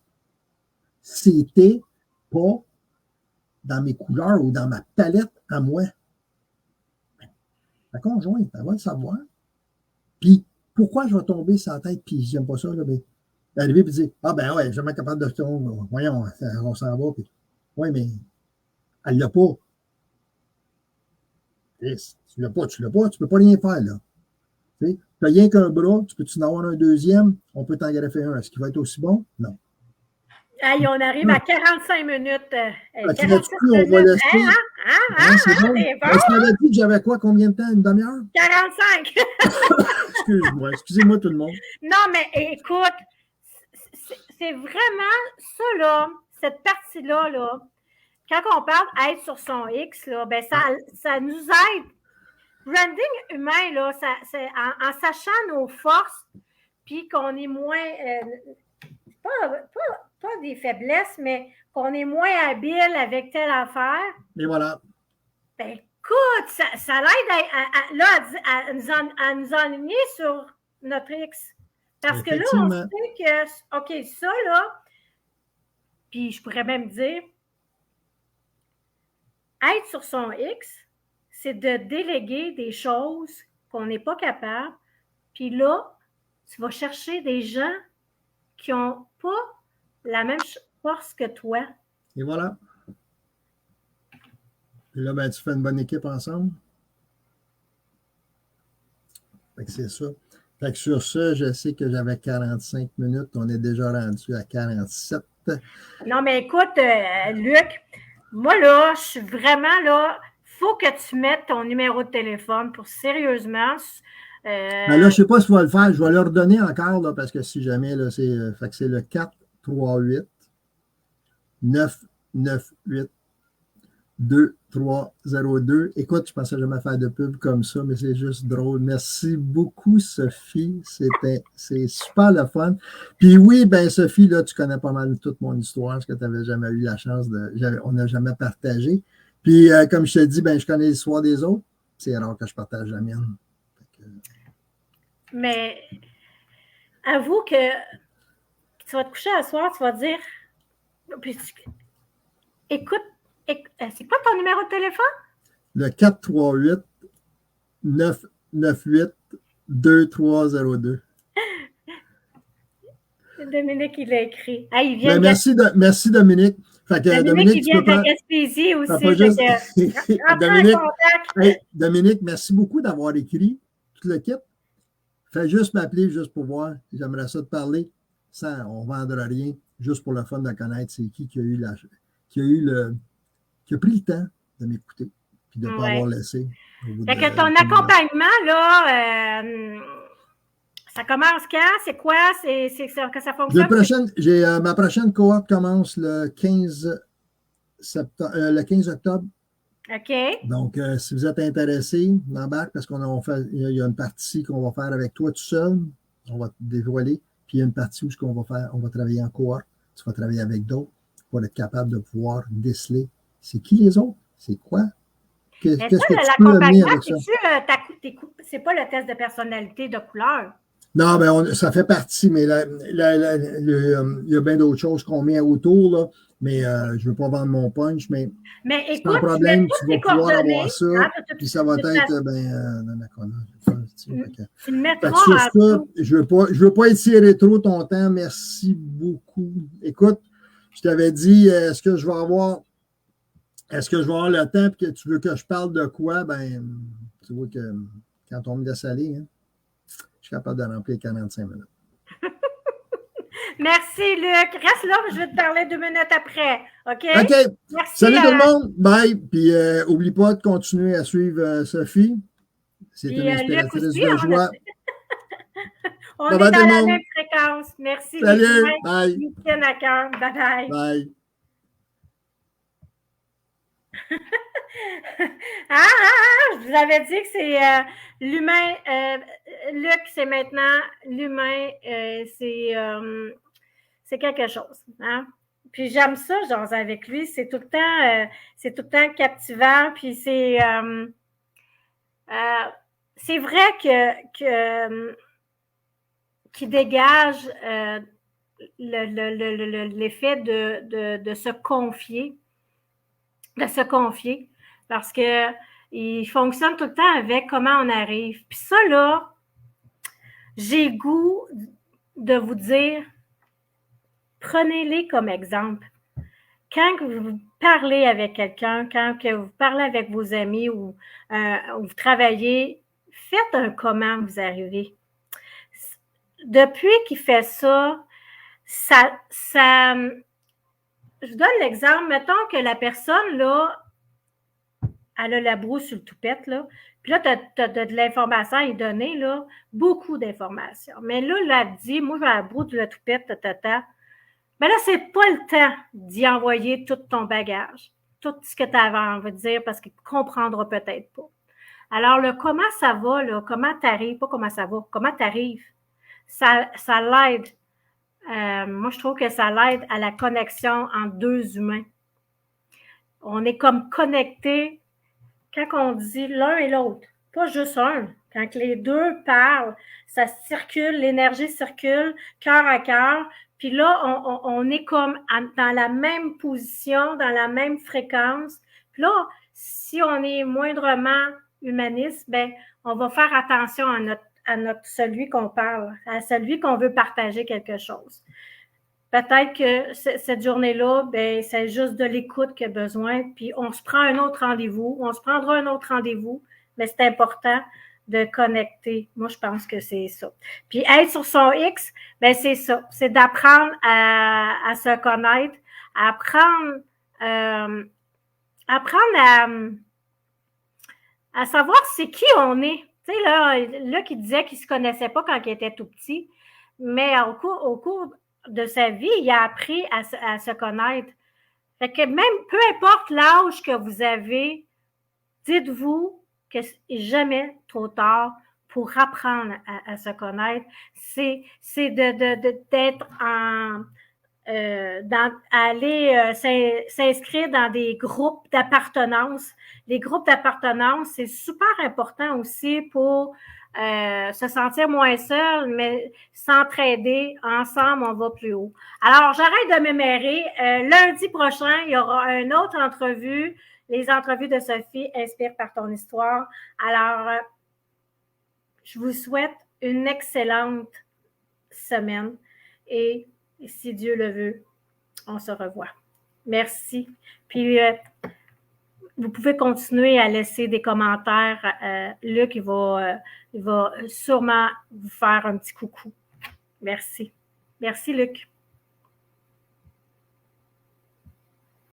c'était pas dans mes couleurs ou dans ma palette à moi. La conjointe, elle va le savoir. Puis, pourquoi je vais tomber sur la tête, puis j'aime pas ça, là, mais arriver et dire, ah ben ouais, je suis jamais capable de tomber, voyons, on s'en va, puis, ouais, mais elle l'a pas. Yes, tu l'as pas, tu peux pas rien faire, là. Tu n'as rien qu'un bras, tu peux-tu en avoir un deuxième? On peut t'en greffer un. Est-ce qu'il va être aussi bon? Non. Hey, on arrive à 45 minutes. 45 minutes. On va laisser. C'est bon. Est-ce qu'on avait dit que j'avais quoi? Combien de temps? Une demi-heure? 45. Excusez-moi tout le monde. Non, mais écoute, c'est vraiment ça, là, cette partie-là, là, quand on parle être sur son X, là, ben ça nous aide. Branding humain, là, c'est en sachant nos forces, puis qu'on est moins, pas des faiblesses, mais qu'on est moins habile avec telle affaire. Et voilà. Ben, écoute, ça l'aide à nous aligner sur notre X. Parce que là, on sait que, OK, ça, là, puis je pourrais même dire, être sur son X, c'est de déléguer des choses qu'on n'est pas capable. Puis là, tu vas chercher des gens qui n'ont pas la même force que toi. Et voilà. Et là, ben, tu fais une bonne équipe ensemble. Fait que c'est ça. Fait que sur ça, je sais que j'avais 45 minutes. On est déjà rendu à 47. Non, mais écoute, Luc, moi, là, je suis vraiment là. Faut que tu mettes ton numéro de téléphone pour sérieusement. Ben là, je ne sais pas si tu vas le faire. Je vais leur donner encore, là, parce que si jamais, là, c'est le 438 998 2302. Écoute, je ne pensais jamais faire de pub comme ça, mais c'est juste drôle. Merci beaucoup, Sophie. C'est super le fun. Puis oui, ben Sophie, là, tu connais pas mal toute mon histoire, parce que tu n'avais jamais eu la chance on n'a jamais partagé. Puis, comme je te dis, ben, je connais l'histoire des autres. C'est rare que je partage la mienne. Mais avoue que tu vas te coucher à soir, tu vas dire écoute, c'est quoi ton numéro de téléphone? Le 438 998 2302. Dominique, il l'a écrit. Ah, il vient ben, merci, Dominique. Fait que, Dominique, il vient de Gaspésie aussi. Dominique, merci beaucoup d'avoir écrit tout le kit. Fais juste m'appeler juste pour voir. J'aimerais ça te parler. On ne vendra rien. Juste pour le fun de connaître c'est qui a pris le temps de m'écouter et de ne pas avoir laissé. Fait que ton accompagnement, là, ça commence quand? C'est quoi? C'est que ça fonctionne? Ma prochaine cohorte commence le 15 octobre. OK. Donc, si vous êtes intéressé, m'embarque parce il y a une partie qu'on va faire avec toi tout seul. On va te dévoiler. Puis il y a une partie où on va travailler en cohorte. Tu vas travailler avec d'autres pour être capable de pouvoir déceler c'est qui les autres, c'est quoi. Qu'est-ce que tu peux amener avec ça? C'est pas le test de personnalité de couleur. Non, ben ça fait partie, mais il y a bien d'autres choses qu'on met autour, là. Mais je ne veux pas vendre mon punch, mais écoute, pas un problème, tu vas pouvoir avoir ça, puis ça va être dans ma colonne. Tu le mettras sur ça, je veux pas étirer trop ton temps. Merci beaucoup. Écoute, je t'avais dit, est-ce que je vais avoir le temps et que tu veux que je parle de quoi? Ben, tu vois que quand on me laisse aller, hein, je suis capable de remplir 45 minutes. Merci, Luc. Reste là, je vais te parler 2 minutes après. OK? OK. Merci, salut tout le monde. Bye. Puis, n'oublie pas de continuer à suivre Sophie. C'est une inspiratrice de joie. On Bye est bye tout dans le la monde. même fréquence. Merci. Salut. Les Bye. nous tiennent à cœur. Bye bye. Bye. Je vous avais dit que c'est l'humain. Luc, c'est maintenant l'humain. C'est quelque chose. Hein? Puis j'aime ça, genre avec lui. C'est tout le temps captivant. Puis c'est vrai qu'il dégage l'effet de se confier, parce que il fonctionne tout le temps avec comment on arrive. Puis ça, là, j'ai le goût de vous dire, prenez-les comme exemple. Quand vous parlez avec quelqu'un, quand que vous parlez avec vos amis ou vous travaillez, faites un comment vous arrivez. Depuis qu'il fait ça, je vous donne l'exemple. Mettons que la personne, là, elle a la broue sur le toupette, là. Puis là, tu as de l'information à y donner, là, beaucoup d'informations. Mais là, elle dit, moi, j'ai la broue de la toupette, Mais là, c'est pas le temps d'y envoyer tout ton bagage, tout ce que tu avais envie de dire, parce qu'il ne comprendra peut-être pas. Alors, le comment ça va, là, comment tu arrives, pas comment ça va, comment tu arrives, ça l'aide. Moi, je trouve que ça l'aide à la connexion entre deux humains. On est comme connectés quand on dit l'un et l'autre, pas juste un. Quand les deux parlent, ça circule, l'énergie circule, cœur à cœur. Puis là, on est comme dans la même position, dans la même fréquence. Puis là, si on est moindrement humaniste, ben, on va faire attention à notre celui qu'on parle, à celui qu'on veut partager quelque chose. Peut-être que cette journée-là, ben, c'est juste de l'écoute qu'il y a besoin, puis on se prend un autre rendez-vous, on se prendra un autre rendez-vous, mais c'est important de connecter. Moi, je pense que c'est ça. Puis être sur son X, ben c'est ça, c'est d'apprendre à se connaître, apprendre à savoir c'est qui on est. Tu sais, là qui disait qu'il ne se connaissait pas quand il était tout petit, mais au cours de sa vie, il a appris à se connaître. Fait que même, peu importe l'âge que vous avez, dites-vous que c'est jamais trop tard pour apprendre à se connaître. C'est d'être aller s'inscrire dans des groupes d'appartenance. Les groupes d'appartenance, c'est super important aussi pour se sentir moins seul, mais s'entraider. Ensemble, on va plus haut. Alors, j'arrête de m'émérer. Lundi prochain, il y aura une autre entrevue. Les entrevues de Sophie Inspire par ton histoire. Alors, je vous souhaite une excellente semaine et si Dieu le veut, on se revoit. Merci. Puis, vous pouvez continuer à laisser des commentaires. Luc, il va sûrement vous faire un petit coucou. Merci. Merci, Luc.